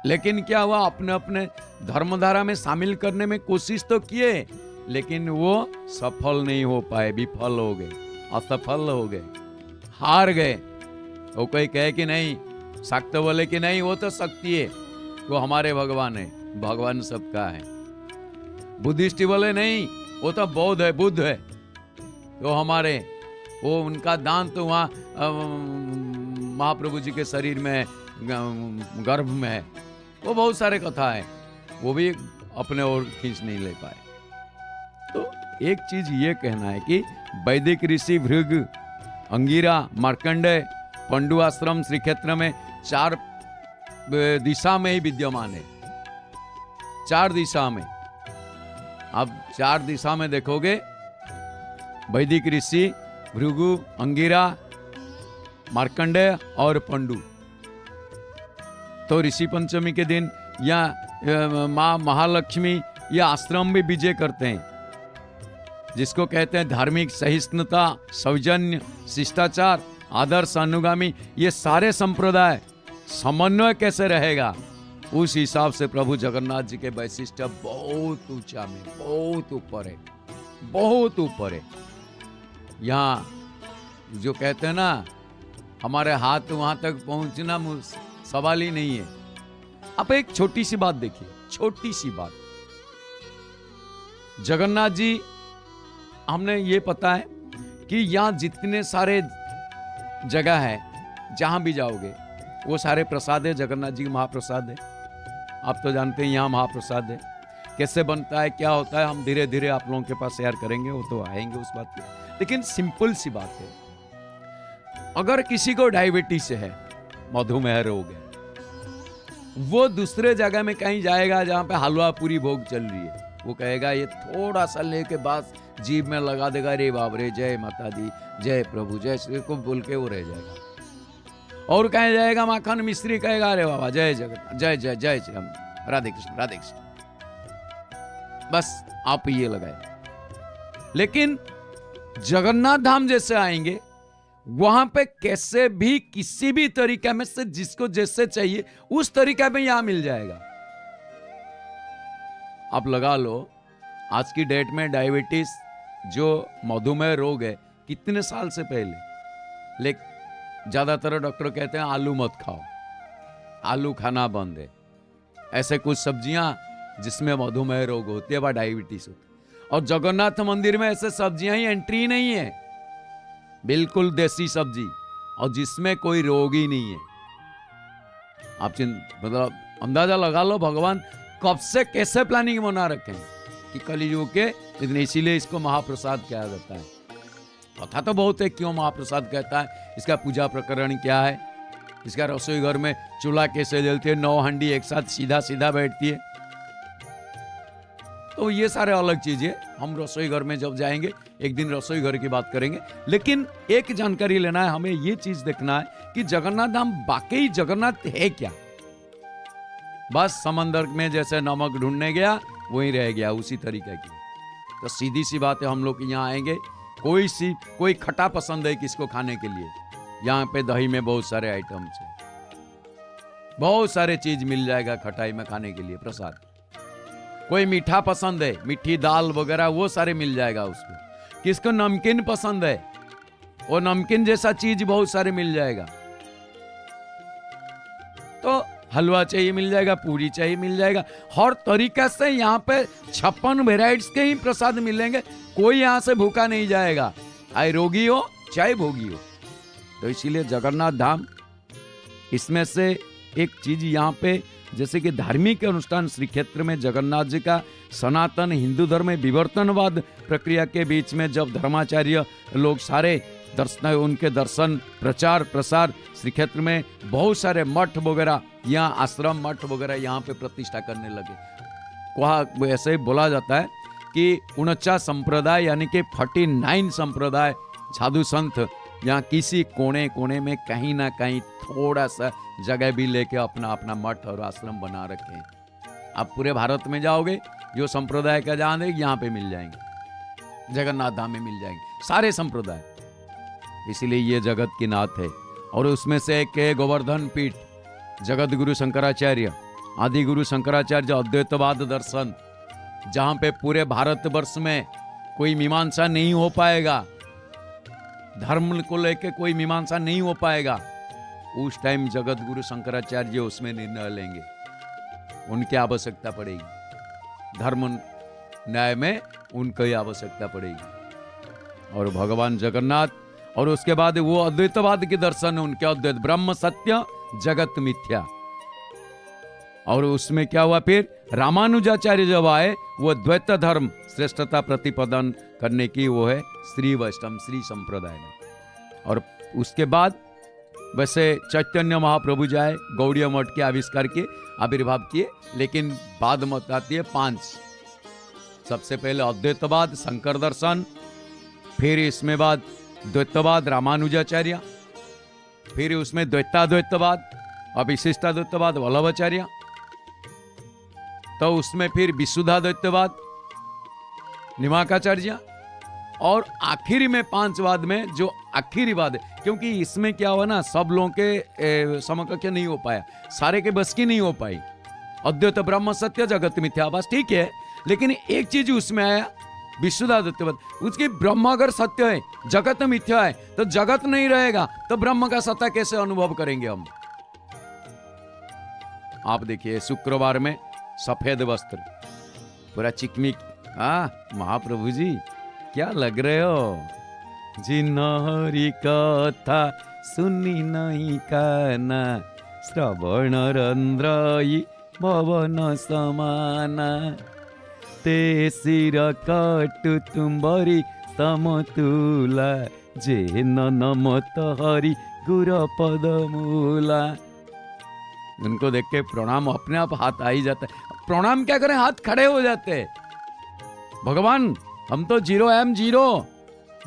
लेकिन क्या हुआ, अपने अपने धर्मधारा में शामिल करने में कोशिश तो किए, लेकिन वो सफल नहीं हो पाए, विफल हो गए, असफल हो गए, हार गए। वो कोई कहे कि नहीं, शाक्त बोले कि नहीं वो तो शक्ति है, वो हमारे भगवान है, भगवान सबका है। बुद्धिस्ट बोले नहीं वो तो बौद्ध है, बुद्ध है, वो हमारे, वो उनका दान तो वहाँ महाप्रभु जी के शरीर में, गर्भ में है। वो बहुत सारे कथा है, वो भी अपने ओर खींच नहीं ले पाए। तो एक चीज ये कहना है कि वैदिक ऋषि भृग, अंगिरा, मार्कंडेय, पंडु आश्रम श्री क्षेत्र में 4 दिशा में ही विद्यमान है, 4 दिशा में। आप 4 दिशा में देखोगे, वैदिक ऋषि भृगु, अंगिरा, मार्कंडेय और पंडु, तो ऋषि पंचमी के दिन या माँ महालक्ष्मी या आश्रम भी विजय करते हैं, जिसको कहते हैं धार्मिक सहिष्णुता, सौजन्य, शिष्टाचार, आदर्श, अनुगामी। ये सारे संप्रदाय समन्वय कैसे रहेगा, उस हिसाब से प्रभु जगन्नाथ जी के वैशिष्ट बहुत ऊंचा में, बहुत ऊपर है, बहुत ऊपर है। यहाँ जो कहते हैं ना, हमारे हाथ वहां तक पहुंचना सवाल ही नहीं है। आप एक छोटी सी बात देखिए, छोटी सी बात। जगन्नाथ जी, हमने ये पता है कि यहाँ जितने सारे जगह है, जहां भी जाओगे वो सारे प्रसाद है, जगन्नाथ जी महाप्रसाद है। आप तो जानते हैं यहाँ महाप्रसाद है। कैसे बनता है, क्या होता है, हम धीरे धीरे आप लोगों के पास शेयर करेंगे, वो तो आएंगे उस बात पे। लेकिन सिंपल सी बात है, अगर किसी को डायबिटीज है, मधुमेह रोग है, वो दूसरे जगह में कहीं जाएगा जहां पे हलवा पूरी भोग चल रही है, वो कहेगा ये थोड़ा सा लेके बाद जीभ में लगा देगा, रे बाप रे, जय माता दी, जय प्रभु, जय श्री को बोल के वो रह जाएगा। और कहे जाएगा माखन मिस्त्री, कहेगा अरे बाबा जय जगन्नाथ, जय जय जय श्री राम, राधे कृष्ण राधे कृष्ण, बस आप ये लगाए। लेकिन जगन्नाथ धाम जैसे आएंगे, वहां पे कैसे भी किसी भी तरीके में से जिसको जैसे चाहिए उस तरीके में यहां मिल जाएगा। आप लगा लो, आज की डेट में डायबिटीज जो मधुमेह रोग है, कितने साल से पहले, लेकिन ज्यादातर डॉक्टर कहते हैं आलू मत खाओ, आलू खाना बंद है। ऐसे कुछ सब्जियां जिसमें मधुमेह रोग होती है व डायबिटीज होती है। और जगन्नाथ मंदिर में ऐसे सब्जियां ही एंट्री नहीं है, बिल्कुल देसी सब्जी, और जिसमें कोई रोग ही नहीं है। आप मतलब अंदाजा लगा लो भगवान कब से कैसे प्लानिंग बना रखे हैं कि कलियुग के, लेकिन इसीलिए इसको महाप्रसाद कहा जाता है। कथा तो बहुत है क्यों महाप्रसाद कहता है, इसका पूजा प्रकरण क्या है, इसका रसोई घर में चूल्हा कैसे जलती है, 9 हांडी एक साथ सीधा सीधा बैठती है, तो ये सारे अलग चीजें हम रसोई घर में जब जाएंगे एक दिन रसोई घर की बात करेंगे। लेकिन एक जानकारी लेना है, हमें ये चीज देखना है कि जगन्नाथ धाम वाकई जगन्नाथ है क्या। बस समंदर में जैसे नमक ढूंढने गया वहीं रह गया, उसी तरीके की। तो सीधी सी बात है, हम लोग यहाँ आएंगे, कोई खट्टा पसंद है किसको खाने के लिए, यहाँ पे दही में बहुत सारे आइटम्स है, बहुत सारे चीज मिल जाएगा खटाई में खाने के लिए, प्रसाद। कोई मीठा पसंद है, मीठी दाल वगैरह वो सारे मिल जाएगा उसको। किसको नमकीन पसंद है, वो नमकीन जैसा चीज बहुत सारे मिल जाएगा। तो हलवा चाहिए मिल जाएगा, पूरी चाहिए मिल जाएगा, हर तरीका से यहाँ पे 56 वेराइटीज के ही प्रसाद मिलेंगे। कोई यहाँ से भूखा नहीं जाएगा, चाहे रोगी हो चाहे भोगी हो। तो इसीलिए जगन्नाथ धाम, इसमें से एक चीज यहाँ पे, जैसे कि धार्मिक अनुष्ठान श्री क्षेत्र में जगन्नाथ जी का सनातन हिंदू धर्म में विवर्तनवाद प्रक्रिया के बीच में जब धर्माचार्य लोग सारे उनके दर्शन प्रचार प्रसार श्री क्षेत्र में बहुत सारे मठ वगैरह, यहाँ आश्रम मठ वगैरह यहाँ पे प्रतिष्ठा करने लगे। वहाँ ऐसे ही बोला जाता है कि 49 संप्रदाय यानी कि 49 संप्रदाय साधु संत यहाँ किसी कोने कोने में कहीं ना कहीं थोड़ा सा जगह भी लेके अपना अपना मठ और आश्रम बना रखे हैं। आप पूरे भारत में जाओगे, जो संप्रदाय का जान है यहाँ पे मिल जाएंगे, जगन्नाथ धाम में मिल जाएंगे सारे संप्रदाय। इसीलिए ये जगत की नाथ है। और उसमें से एक है गोवर्धन पीठ, जगत गुरु शंकराचार्य, आदि गुरु शंकराचार्य अद्वैतवाद दर्शन, जहां पे पूरे भारतवर्ष में कोई मीमांसा नहीं हो पाएगा, धर्म को लेके कोई मीमांसा नहीं हो पाएगा, उस टाइम जगत गुरु शंकराचार्य उसमें निर्णय लेंगे, उनकी आवश्यकता पड़ेगी, धर्म न्याय में उनकी आवश्यकता पड़ेगी। और भगवान जगन्नाथ, और उसके बाद वो अद्वैतवाद के दर्शन, उनके अद्वैत ब्रह्म सत्य जगत मिथ्या। और उसमें क्या हुआ, फिर रामानुजाचार्य जब आए, वो द्वैत धर्म श्रेष्ठता प्रतिपादन करने की, वो है श्री वैष्णव श्री संप्रदाय में। और उसके बाद वैसे चैतन्य महाप्रभु जाए, गौड़ीय मठ के आविष्कार किए, आविर्भाव किए, लेकिन बाद में आती है 5। सबसे पहले अद्वैतवाद शंकर दर्शन, फिर इसमें बाद द्वैतवाद रामानुजाचार्य, फिर उसमें द्वैताद्वैतवाद, और विशिष्टाद्वैतवाद वल्लभाचार्य, तो उसमें फिर विशुद्धाद्वैतवाद निमाकाचार्य, और आखिरी में पांचवाद में जो आखिरी वाद है, क्योंकि इसमें क्या हुआ ना, सब लोगों के समकक्ष नहीं हो पाया, सारे के बस की नहीं हो पाई। अद्वैत ब्रह्म सत्य जगत मिथ्या, बस ठीक है, लेकिन एक चीज उसमें आया विशुद्धाद्वैतवाद, उसकी ब्रह्म अगर सत्य है, जगत मिथ्या है, तो जगत नहीं रहेगा, तो ब्रह्म का सत्ता कैसे अनुभव करेंगे हम। आप देखिए शुक्रवार में सफेद वस्त्र, पूरा चिकमिक, महाप्रभु जी क्या लग रहे हो। जिन्हरी कथा सुनी नहीं काना, श्रवण रंद्रई भवन समाना, ते सिर कटु तुम्बरी समतुला, जे नमत हरि गुर पदमूला। उनको देख के प्रणाम अपने आप हाथ आ ही जाता है। प्रणाम क्या करें, हाथ खड़े हो जाते हैं। भगवान हम तो zero, I am zero,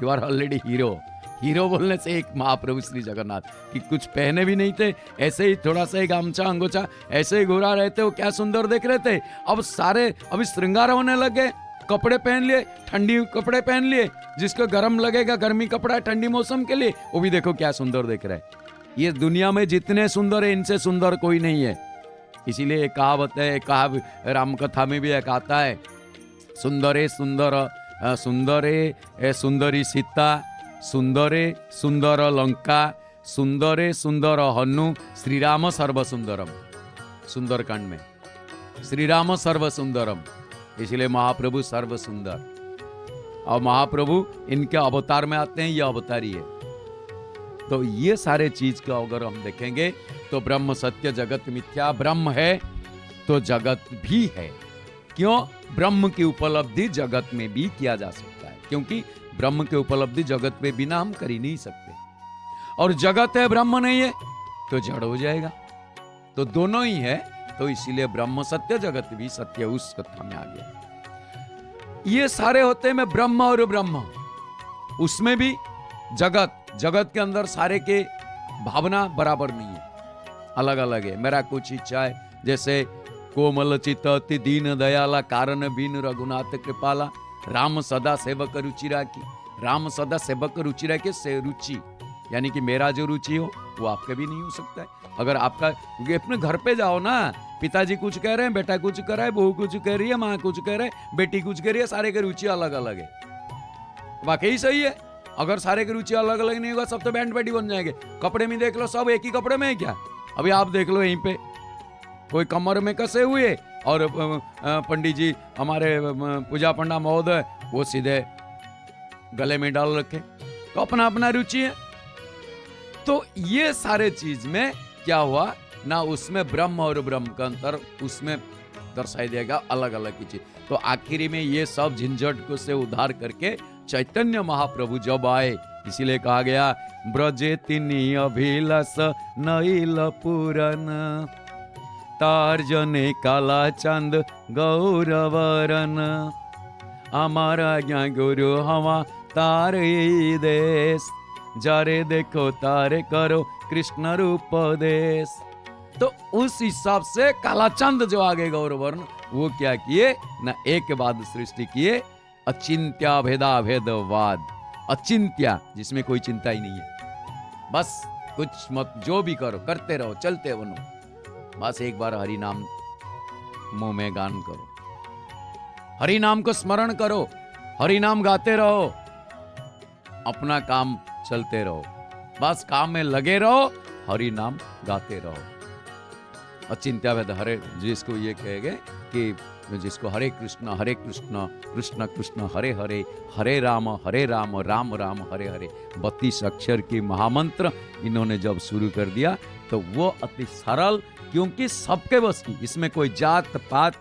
you are already hero. Hero बोलने से एक महाप्रभु श्री जगन्नाथ कि कुछ पहने भी नहीं थे, ऐसे ही थोड़ा सा ही गामछा अंगोछा ऐसे ही घुरा रहे थे, वो क्या सुंदर देख रहे थे। अब सारे अभी श्रृंगार होने लगे, कपड़े पहन लिए, ठंडी कपड़े पहन लिए, जिसको गर्म लगेगा गर्मी कपड़ा ठंडी मौसम के लिए, वो भी देखो क्या सुंदर देख रहा है। ये दुनिया में जितने सुंदर है, इनसे सुंदर कोई नहीं है। इसीलिए एक कहावत है, रामकथा में भी एक आता है, सुंदरे सुंदर सुंदरे सुंदरी सीता, सुंदरे सुंदर लंका, सुंदरे सुंदर हनु, श्री राम सर्व सुंदरम। सुंदरकांड में श्री राम सर्व सुंदरम, इसलिए महाप्रभु सर्व सुंदर। और महाप्रभु इनके अवतार में आते हैं, ये अवतारी है। तो ये सारे चीज का अगर हम देखेंगे तो ब्रह्म सत्य जगत मिथ्या, ब्रह्म है तो जगत भी है। क्यों? ब्रह्म की उपलब्धि जगत में भी किया जा सकता है, क्योंकि ब्रह्म की उपलब्धि जगत में बिना हम कर ही नहीं सकते। और जगत है ब्रह्म नहीं है तो जड़ हो जाएगा, तो दोनों ही है। तो इसीलिए ब्रह्म सत्य जगत भी सत्य, उस कथा में आ गया। ये सारे होते हैं ब्रह्म और ब्रह्म, उसमें भी जगत, जगत के अंदर सारे के भावना बराबर नहीं है, अलग अलग है। मेरा कुछ इच्छा है, जैसे कोमल चित अति दीन दयाला, कारण बीन रघुनाथ कृपाला, राम सदा सेवक रुचि राखी। राम सदा सेवक रुचि राखी, से रुचि यानी कि मेरा जो रुचि हो वो आपका भी नहीं हो सकता है। अगर आपका, अपने घर पे जाओ ना, पिताजी कुछ कह रहे हैं, बेटा कुछ कर रहा है, बहू कुछ कह रही है, माँ कुछ कह रहे हैं, बेटी कुछ कह रही है, सारे के रुचि अलग अलग है। वाकई सही है। अगर सारे की रुचि अलग अलग नहीं होगा, सब तो बैंड पार्टी बन जाएंगे। कपड़े में देख लो, सब एक ही कपड़े में है क्या? अभी आप देख लो, यहीं पे कोई कमर में कसे हुए, और पंडित जी हमारे पूजा पंडा महोदय वो सीधे गले में डाल रखे, तो अपना अपना रुचि है। तो ये सारे चीज में क्या हुआ ना, उसमें ब्रह्म और ब्रह्म का अंतर उसमें दर्शाई देगा, अलग अलग की चीज। तो आखिरी में ये सब झंझट को से उद्धार करके चैतन्य महाप्रभु जब आए, इसीलिए कहा गया ब्रजे तिनी अभिलाष नईल पूरन, तार जने काला चांद गौरवरन, हमारा ज्ञा गुरु हवा तार देश, जारे देखो तारे करो कृष्ण रूप देश। तो उस हिसाब से काला चंद जो आगे गौरवर्ण, वो क्या किए ना, एक के बाद सृष्टि किए अचिंत्या भेदा भेदवाद। अचिंत्या जिसमें कोई चिंता ही नहीं है, बस कुछ मत, जो भी करो करते रहो, चलते बनो, बस एक बार हरि नाम मुंह में गान करो, हरि नाम को स्मरण करो, हरि नाम गाते रहो, अपना काम चलते रहो, बस काम में लगे रहो, हरि नाम गाते रहो। अचिंत्या भेद हरे, जिसको ये कहेंगे कि जिसको हरे कृष्ण कृष्ण कृष्ण हरे हरे, हरे राम राम राम हरे हरे, 32 अक्षर की महामंत्र इन्होंने जब शुरू कर दिया तो वो अति सरल, क्योंकि सबके बस की, इसमें कोई जात पात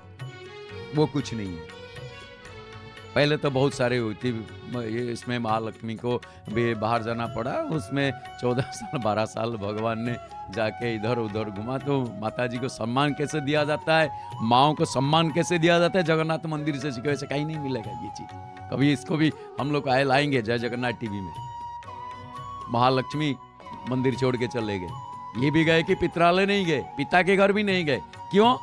वो कुछ नहीं है। पहले तो बहुत सारे हुई थी, इसमें महालक्ष्मी को भी बाहर जाना पड़ा, उसमें 14 साल 12 साल भगवान ने जाके इधर उधर घुमा। तो माता जी को सम्मान कैसे दिया जाता है, माओ को सम्मान कैसे दिया जाता है, जगन्नाथ मंदिर से सीखे, वैसे कहीं नहीं मिलेगा ये चीज। कभी इसको भी हम लोग आए लाएंगे जय जगन्नाथ टीवी में। महालक्ष्मी मंदिर छोड़ के चले गए, ये भी गए कि पितरालय नहीं गए, पिता के घर भी नहीं गए। क्यों?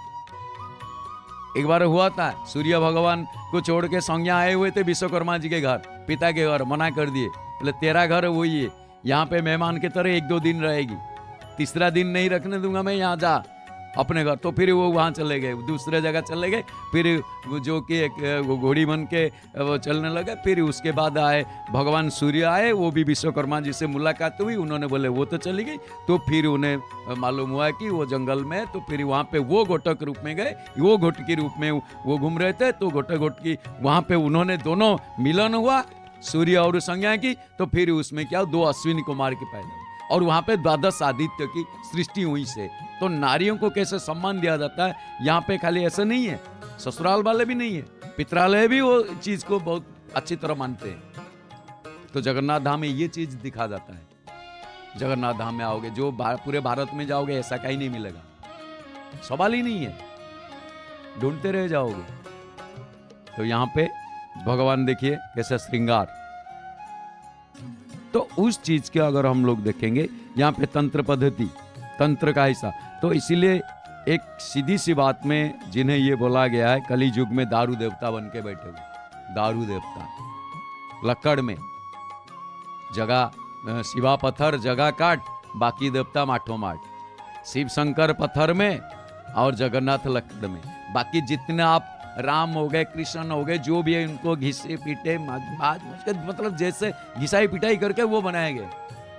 एक बार हुआ था, सूर्य भगवान को छोड़ के संज्ञा आए हुए थे विश्वकर्मा जी के घर, पिता के घर मना कर दिए, बोले तेरा घर वही है, यहाँ पे मेहमान की तरह 1-2 दिन रहेगी, तीसरा दिन नहीं रखने दूंगा मैं, यहाँ जा अपने घर। तो फिर वो वहाँ चले गए, दूसरे जगह चले गए, फिर जो कि एक घोड़ी बन के वो चलने लगे। फिर उसके बाद आए भगवान सूर्य आए, वो भी विश्वकर्मा जी से मुलाकात हुई, उन्होंने बोले वो तो चली गई। तो फिर उन्हें मालूम हुआ कि वो जंगल में, तो फिर वहाँ पे वो घोटक रूप में गए, वो घोट के रूप में वो घूम रहे थे, तो घोट की वहाँ पे उन्होंने दोनों मिलन हुआ, सूर्य और संज्ञा की। तो फिर उसमें क्या 2 अश्विनी कुमार के पैदा, और वहाँ पे 12 आदित्य की सृष्टि हुई से। तो नारियों को कैसे सम्मान दिया जाता है, यहाँ पे खाली ऐसा नहीं है, ससुराल वाले भी नहीं है, पितरालय भी वो चीज को बहुत अच्छी तरह मानते हैं। तो जगन्नाथ धाम में ये चीज दिखा जाता है। जगन्नाथ धाम में आओगे, जो पूरे भारत में जाओगे ऐसा कहीं नहीं मिलेगा, सवाल ही नहीं है, ढूंढते रह जाओगे। तो यहाँ पे भगवान देखिए कैसा श्रृंगार। तो उस चीज के अगर हम लोग देखेंगे, यहाँ पे तंत्र पद्धति, तंत्र का हिस्सा, तो इसीलिए एक सीधी सी बात में जिन्हें ये बोला गया है, कली युग में दारू देवता बन के बैठे हुए, दारू देवता लक्कड़ में, जगह शिवा पत्थर जगह काट, बाकी देवता माठो माठ, शिव शंकर पत्थर में और जगन्नाथ लक्कड़ में, बाकी जितने आप राम हो गए, कृष्ण हो गए, जो भी है उनको घिसे पीटे मतलब जैसे घिसाई पिटाई करके वो बनाए गए।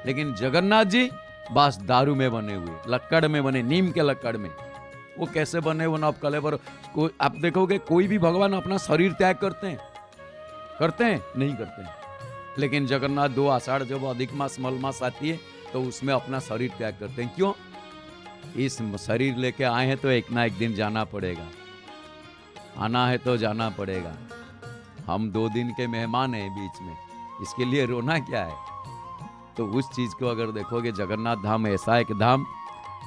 लेकिन जगन्नाथ जी बस दारू में बने हुए, लक्कड़ में बने, नीम के लक्कड़ में। वो कैसे बने वो नव कले पर आप देखोगे, कोई भी भगवान अपना शरीर त्याग करते हैं नहीं करते हैं। लेकिन जगन्नाथ 2 आषाढ़ जब अधिक मास मल मास आती है तो उसमें अपना शरीर त्याग करते हैं। क्यों? इस शरीर लेके आए हैं तो एक ना एक दिन जाना पड़ेगा, आना है तो जाना पड़ेगा। हम 2 दिन के मेहमान हैं बीच में, इसके लिए रोना क्या है? तो उस चीज को अगर देखोगे, जगन्नाथ धाम ऐसा एक धाम,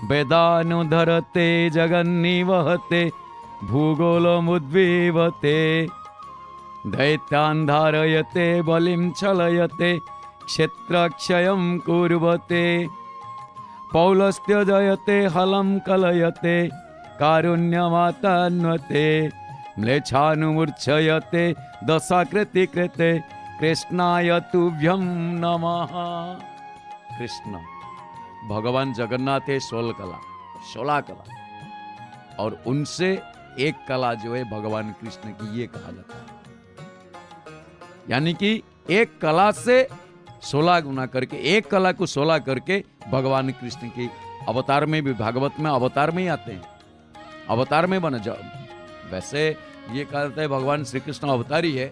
वेदानुधरते जगन्निवहते भूगोलमुद्विवते दैत्यान् धारयते बलिं छलयते क्षेत्रक्षयं कुर्वते पौलस्त्य जयते हलं कलयते कारुण्यमातान्वते म्लेच्छानुमूर्छयते दशाकृति कृते कृष्णाय तुभ्यं नमः। कृष्ण भगवान जगन्नाथ है 16 कला, और उनसे एक कला जो है भगवान कृष्ण की, ये कहा जाता है। यानी कि एक कला से 16 गुना करके, एक कला को 16 करके भगवान कृष्ण की अवतार में भी, भागवत में अवतार में ही आते हैं, अवतार में बने। वैसे ये कहते हैं भगवान श्री कृष्ण अवतारी है,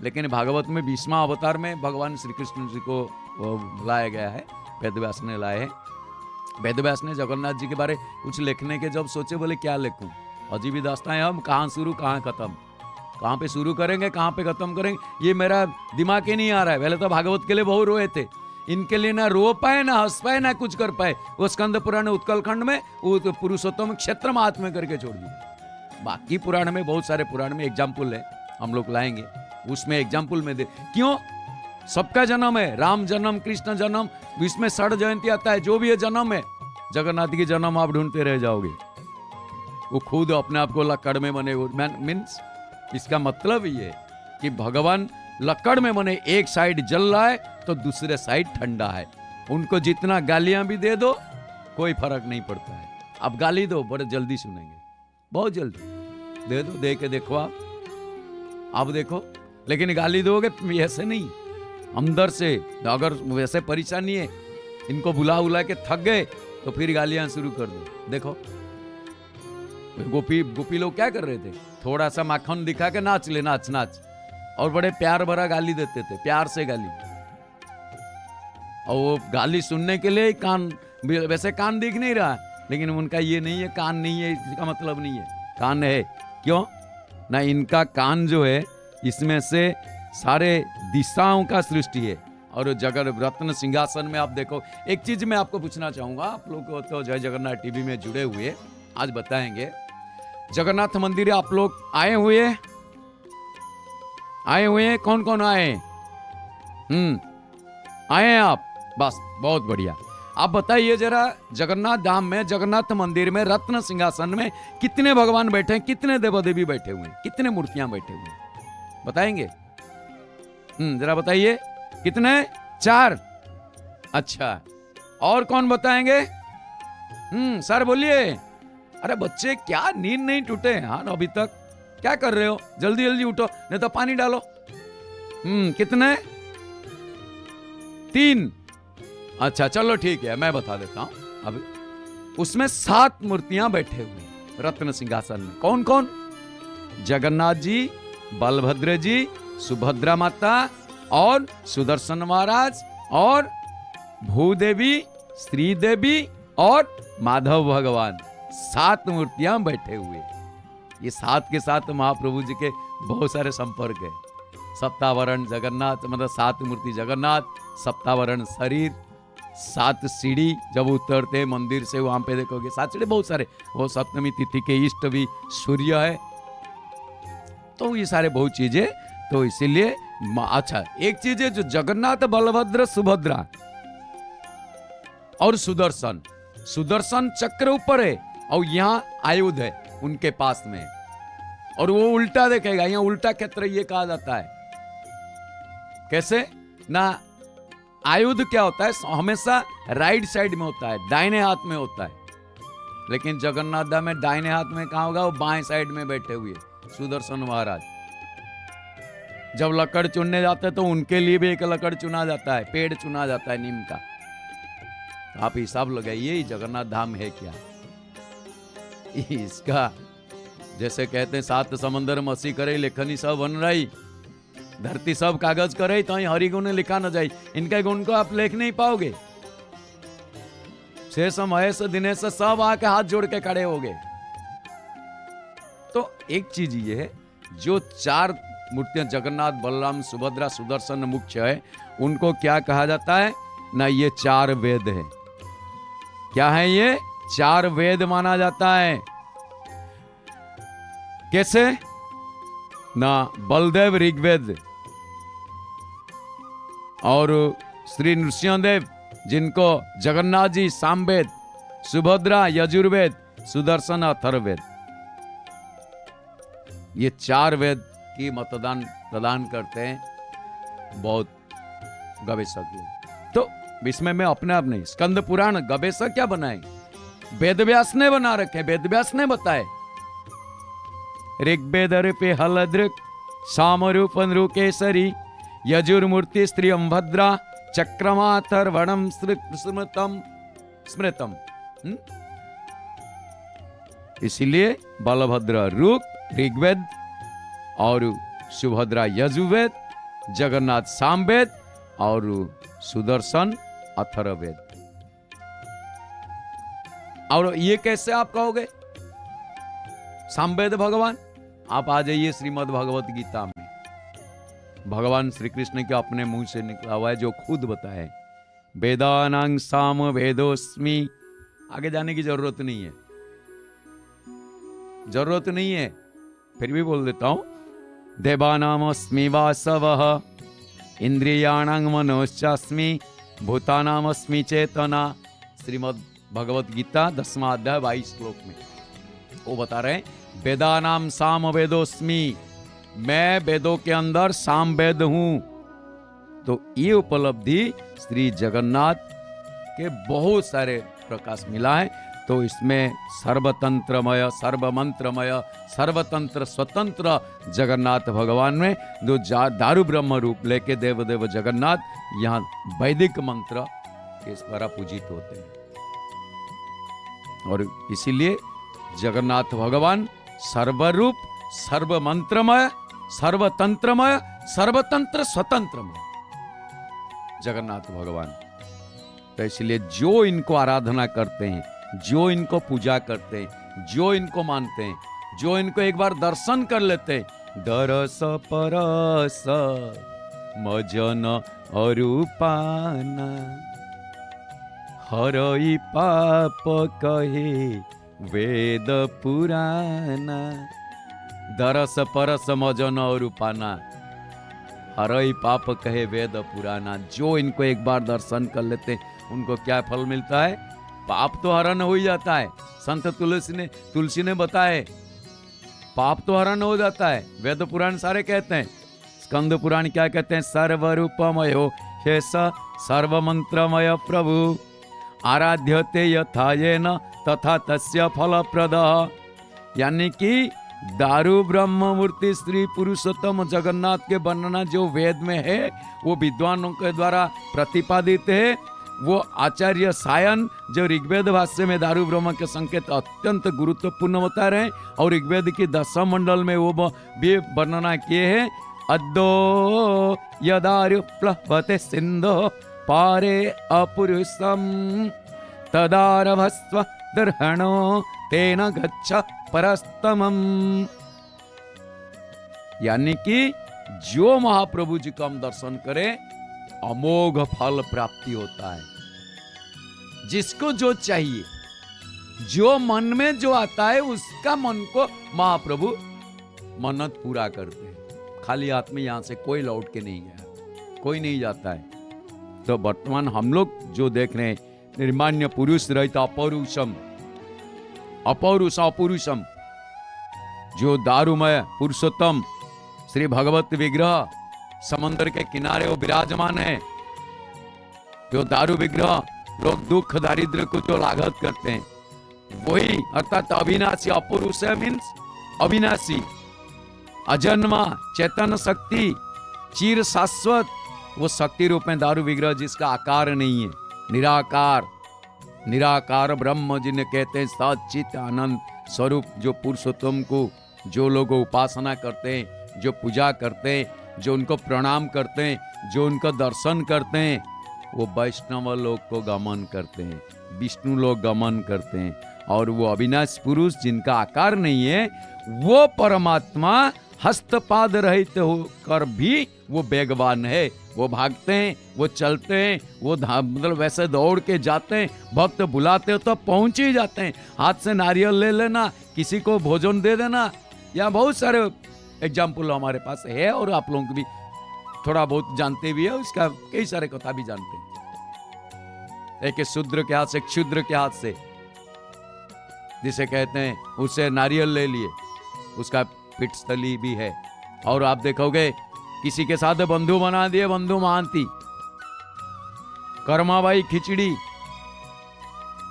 लेकिन भागवत में 20वां अवतार में भगवान श्री कृष्ण जी को लाया गया है, वेदव्यास ने लाए हैं। वेदव्यास ने जगन्नाथ जी के बारे कुछ लिखने के जब सोचे, बोले क्या लिखूं, अजीब ही दास्तां, हम कहाँ शुरू कहाँ खत्म, कहाँ पे शुरू करेंगे कहाँ पे खत्म करेंगे, ये मेरा दिमाग ही नहीं आ रहा है। पहले तो भागवत के लिए बहुत रोए थे, इनके लिए ना रो पाए, ना हंस पाए, ना कुछ कर पाए। वो स्कंद पुराण उत्कल खंड में वो तो पुरुषोत्तम क्षेत्र महात्म्य करके छोड़ दिए। बाकी पुराण में, बहुत सारे पुराण में एग्जाम्पल है, हम लोग लाएंगे, उसमें एग्जाम्पल में दे। क्यों? सबका जन्म है, राम जन्म, कृष्ण जन्म, इसमें 6 जयंती आता है, जो भी है जन्म है। जगन्नाथ की जन्म आप ढूंढते रह जाओगे, वो खुद अपने आप को लक्कड़ में बने हुए। मीन्स इसका मतलब ये कि भगवान लक्कड़ में बने, एक साइड जल रहा है तो दूसरे साइड ठंडा है। उनको जितना गालियां भी दे दो कोई फर्क नहीं पड़ता है। अब गाली दो, बड़े जल्दी सुनेंगे, बहुत जल्दी दे दो, दे के देखो आप देखो। लेकिन गाली दोगे ऐसे नहीं, अंदर से। अगर वैसे परेशानी है, इनको बुला बुला के थक गए तो फिर गालियां शुरू कर दो। देखो गोपी लोग क्या कर रहे थे, थोड़ा सा माखन दिखा के नाच ले, नाच नाच, और बड़े प्यार भरा गाली देते थे, प्यार से गाली। और वो गाली सुनने के लिए कान, वैसे कान दिख नहीं रहा, लेकिन उनका ये नहीं है, कान नहीं है इसका मतलब नहीं है, कान है। क्यों ना? इनका कान जो है, इसमें से सारे दिशाओं का सृष्टि है। और जगह रत्न सिंहासन में आप देखो, एक चीज मैं आपको पूछना चाहूंगा, आप लोग को तो जय जगन्नाथ टीवी में जुड़े हुए आज बताएंगे। जगन्नाथ मंदिर आप लोग आए हुए हैं, कौन कौन आए? आए हैं आप? बस बहुत बढ़िया। आप बताइए जरा, जगन्नाथ धाम में, जगन्नाथ मंदिर में, रत्न सिंहासन में कितने भगवान बैठे हैं, कितने देव देवी बैठे हुए हैं, कितने मूर्तियां बैठे हुए हैं, बताएंगे? जरा बताइए कितने? 4। अच्छा, और कौन बताएंगे? सर बोलिए। अरे बच्चे क्या नींद नहीं टूटे? हाँ अभी तक क्या कर रहे हो? जल्दी जल्दी उठो, नहीं तो पानी डालो। कितने? 3। अच्छा चलो ठीक है, मैं बता देता हूं। अभी उसमें 7 मूर्तियां बैठे हुए रत्न सिंहासन में। कौन कौन? जगन्नाथ जी, बलभद्र जी, सुभद्रा माता और सुदर्शन महाराज और भूदेवी, श्रीदेवी और माधव भगवान। 7 मूर्तियां बैठे हुए। ये 7 के साथ महाप्रभु जी के बहुत सारे संपर्क है। सप्तावरण जगन्नाथ, मतलब 7 मूर्ति जगन्नाथ, सप्तावरण शरीर, 7 सीढ़ी जब उतरते हैं मंदिर से, वहां पे देखोगे 7 सीढ़ी, बहुत सारे। वो सप्तमी तिथि के इष्ट भी सूर्य है, तो ये सारे बहुत चीजें। तो इसीलिए अच्छा, एक चीज है जो जगन्नाथ, बलभद्र, सुभद्रा और सुदर्शन, सुदर्शन चक्र ऊपर है और यहाँ आयुध है उनके पास में, और वो उल्टा देखेगा। यहाँ उल्टा क्षेत्र ये कहा जाता है। कैसे ना? आयुध क्या होता है? हमेशा राइट साइड में होता है, दाहिने हाथ में होता है। लेकिन जगन्नाथ धाम में दाहिने हाथ में कहाँ होगा? वो बाएं साइड में बैठे हुए सुदर्शन महाराज। जब लकड़ चुनने जाते हैं तो उनके लिए भी एक लकड़ चुना जाता है, पेड़ चुना जाता है नीम का। आप हिसाब लगाइए जगन्नाथ धाम है क्या। इसका जैसे कहते हैं 7 समंदर मसी करे लेखनी सब बन रही, धरती सब कागज करे तो हरि गुण लिखा न जाए। इनके गुण को आप लिख नहीं पाओगे। शेष महेश दिनेश सब आके हाथ जोड़ के खड़े हो गए। तो एक चीज ये है, जो 4 मूर्तियां जगन्नाथ, बलराम, सुभद्रा, सुदर्शन मुख्य है, उनको क्या कहा जाता है ना? ये 4 वेद है। क्या है ये? 4 वेद माना जाता है। कैसे ना? बलदेव ऋग्वेद और श्री नृसिंहदेव जिनको जगन्नाथ जी सामवेद, सुभद्रा यजुर्वेद, सुदर्शन अथर्ववेद, ये 4 वेद की मतदान प्रदान करते हैं बहुत गवेषक लोग। तो इसमें मैं अपने आप नहीं, स्कंद पुराण गवेषक क्या बनाए? वेदव्यास ने बना रखे। वेदव्यास ने बताए ऋग्वेद रूपे हलदृक, सामरूप केसरी, यजुर्मूर्ति स्त्रियं भद्रा, चक्रमाथर्वणम स्मृतम स्मृतम। इसीलिए बलभद्र रूप ऋग्वेद और सुभद्रा यजुर्वेद, जगन्नाथ सामवेद और सुदर्शन अथर्ववेद। और ये कैसे आप कहोगे? सामवेद भगवान, आप आ जाइए श्रीमद् भगवत गीता में, भगवान श्री कृष्ण के अपने मुंह से निकला हुआ है, जो खुद बताए वेदानां साम वेदोस्मि। आगे जाने की जरूरत नहीं है, जरूरत नहीं है, फिर भी बोल देता हूं। देवानामस्मि वासवः, इंद्रियाणां मनोश्चास्मि, भूतानामस्मि चेतना। श्रीमद् भगवत गीता 10वां अध्याय 22 श्लोक में वो बता रहे हैं, वेदानाम साम वेदोस्मि, मैं वेदों के अंदर साम वेद हूं। तो ये उपलब्धि श्री जगन्नाथ के बहुत सारे प्रकाश मिला है। तो इसमें सर्वतंत्रमय, सर्वमंत्रमय, सर्वतंत्र स्वतंत्र जगन्नाथ भगवान में जो दारू ब्रह्म रूप लेके देवदेव जगन्नाथ यहाँ वैदिक मंत्र के द्वारा पूजित होते हैं। और इसीलिए जगन्नाथ भगवान सर्वरूप, सर्वमंत्रमय, सर्वतंत्रमय, सर्वतंत्र स्वतंत्रमय जगन्नाथ भगवान। तो इसलिए जो इनको आराधना करते हैं, जो इनको पूजा करते हैं, जो इनको मानते हैं, जो इनको एक बार दर्शन कर लेते हैं, दरस परस मजन अरूपाना, हरई पाप कहे वेद पुराना। दरस परस मजन अरूपाना, हरई पाप कहे वेद पुराना। जो इनको एक बार दर्शन कर लेते हैं उनको क्या फल मिलता है? पाप तो हरण हो ही जाता है। संत तुलसी ने बताए, पाप तो हरण हो जाता है। वेद पुराण सारे कहते हैं। स्कंद पुराण क्या कहते हैं? सर्वरूपमयो शेष सर्वमंत्रमय प्रभु आराध्यते यथा येन तथा तस्य फलप्रदः। यानी कि दारू ब्रह्म मूर्ति श्री पुरुषोत्तम जगन्नाथ के वर्णना जो वेद में है वो विद्वानों के द्वारा प्रतिपादित है। वो आचार्य सायन जो ऋग्वेद भाष्य में दारू ब्रह्म के संकेत अत्यंत गुरुत्वपूर्ण बता रहे हैं और ऋग्वेद की 10वें मंडल में वो भी वर्णना किए हैं। अद्दो यदारु प्लवते सिंधो पारे अपुरुषम तदारभस्व दर्हणो तेन गच्छ परस्तमम। यानी कि जो महाप्रभु जी का हम दर्शन करें अमोघ फल प्राप्ति होता है। जिसको जो चाहिए, जो मन में जो आता है उसका मन को महाप्रभु मन्नत पूरा करते हैं। खाली हाथ में यहां से कोई लौट के नहीं गया, कोई नहीं जाता है। तो वर्तमान हम लोग जो देख रहे हैं निर्मान्य पुरुष रहित अपौरुषम, अपौरुष अपौरुषम, जो दारूमय पुरुषोत्तम श्री भगवत विग्रह समंदर के किनारे वो विराजमान है। जो दारू विग्रह लोग दुख दारिद्र को जो लाघव करते हैं, वही अर्थात अविनाशी अपौरुष मीन्स अविनाशी, अजन्मा, चेतन शक्ति, चिर शाश्वत, वो शक्ति रूप में दारू विग्रह जिसका आकार नहीं है, निराकार, निराकार ब्रह्म जिन्हें कहते हैं सच्चित आनंद स्वरूप, जो पुरुषोत्तम को जो लोग उपासना करते हैं, जो पूजा करते हैं, जो उनको प्रणाम करते हैं, जो उनका दर्शन करते हैं, वो वैष्णव लोग को गमन करते हैं, विष्णु लोग गमन करते हैं। और वो अविनाश पुरुष जिनका आकार नहीं है, वो परमात्मा हस्तपाद रहित होकर भी वो वेगवान है। वो भागते हैं, वो चलते हैं, वो मतलब वैसे दौड़ के जाते हैं, भक्त बुलाते हो तो पहुंच ही जाते हैं। हाथ से नारियल ले लेना, किसी को भोजन दे देना, या बहुत सारे एग्जाम्पल हमारे पास है और आप लोग भी थोड़ा बहुत जानते भी है, उसका कई सारे कथा भी जानते हैं। एक शूद्र के हाथ से, क्षुद्र के हाथ से, जिसे कहते हैं, उससे नारियल ले लिए, उसका पीठस्थली भी है। और आप देखोगे किसी के साथ बंधु बना दिए, बंधु महांती, कर्माबाई खिचड़ी,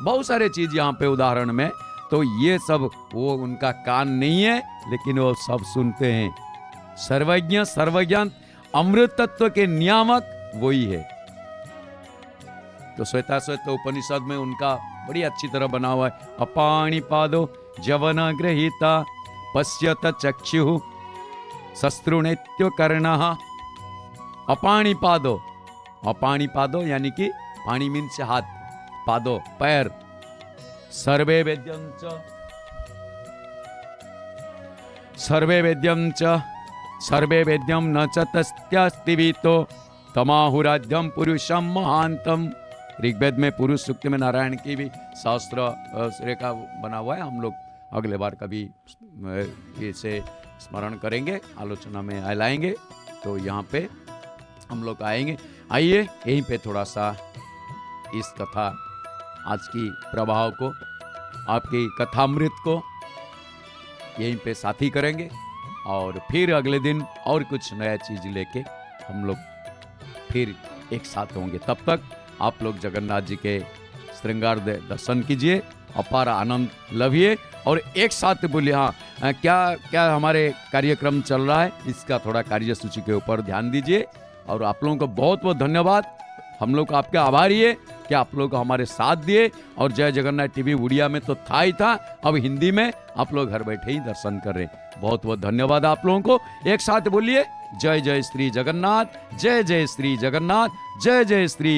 बहुत सारे चीज यहाँ पे उदाहरण में। तो ये सब वो उनका कान नहीं है, लेकिन वो सब सुनते हैं। सर्वज्ञ सर्वज्ञान अमृत तत्व के नियामक वही है। तो श्वेता श्वेत उपनिषद में उनका बड़ी अच्छी तरह बना हुआ है। अपाणी पादो जवन गृहीता पश्यत चक्षु शस्त्रुनेत्यो कर्णः। अपाणी पादो, अपाणी पादो यानी कि पाणी मीन्स हाथ, पादो पैर। सर्वे वेद्यं च, सर्वे वेद्यं च, सर्वे वेद्यं न च तस्त्यास्तिवितो तमाहुराध्यम पुरुषम महांतम। ऋग्वेद में पुरुष सूक्त में नारायण की भी शास्त्र रेखा बना हुआ है। हम लोग अगले बार कभी इसे स्मरण करेंगे, आलोचना में लाएंगे, तो यहाँ पे हम लोग आएंगे। आइए यहीं पे थोड़ा सा इस कथा आज की प्रभाव को, आपकी कथामृत को यहीं पे साथी करेंगे और फिर अगले दिन और कुछ नया चीज लेके हम लोग फिर एक साथ होंगे। तब तक आप लोग जगन्नाथ जी के श्रृंगार दर्शन कीजिए, अपार आनंद लभिए और एक साथ बोलिए हाँ क्या क्या हमारे कार्यक्रम चल रहा है, इसका थोड़ा कार्यसूची के ऊपर ध्यान दीजिए। और आप लोगों को बहुत बहुत धन्यवाद। हम लोग आपके आभारी है कि आप लोग हमारे साथ दिए। और जय जगन्नाथ टीवी उड़िया में तो था ही था, अब हिंदी में आप लोग घर बैठे ही दर्शन कर रहे हैं। बहुत बहुत धन्यवाद आप लोगों को। एक साथ बोलिए जय जय श्री जगन्नाथ, जय जय श्री जगन्नाथ, जय जय श्री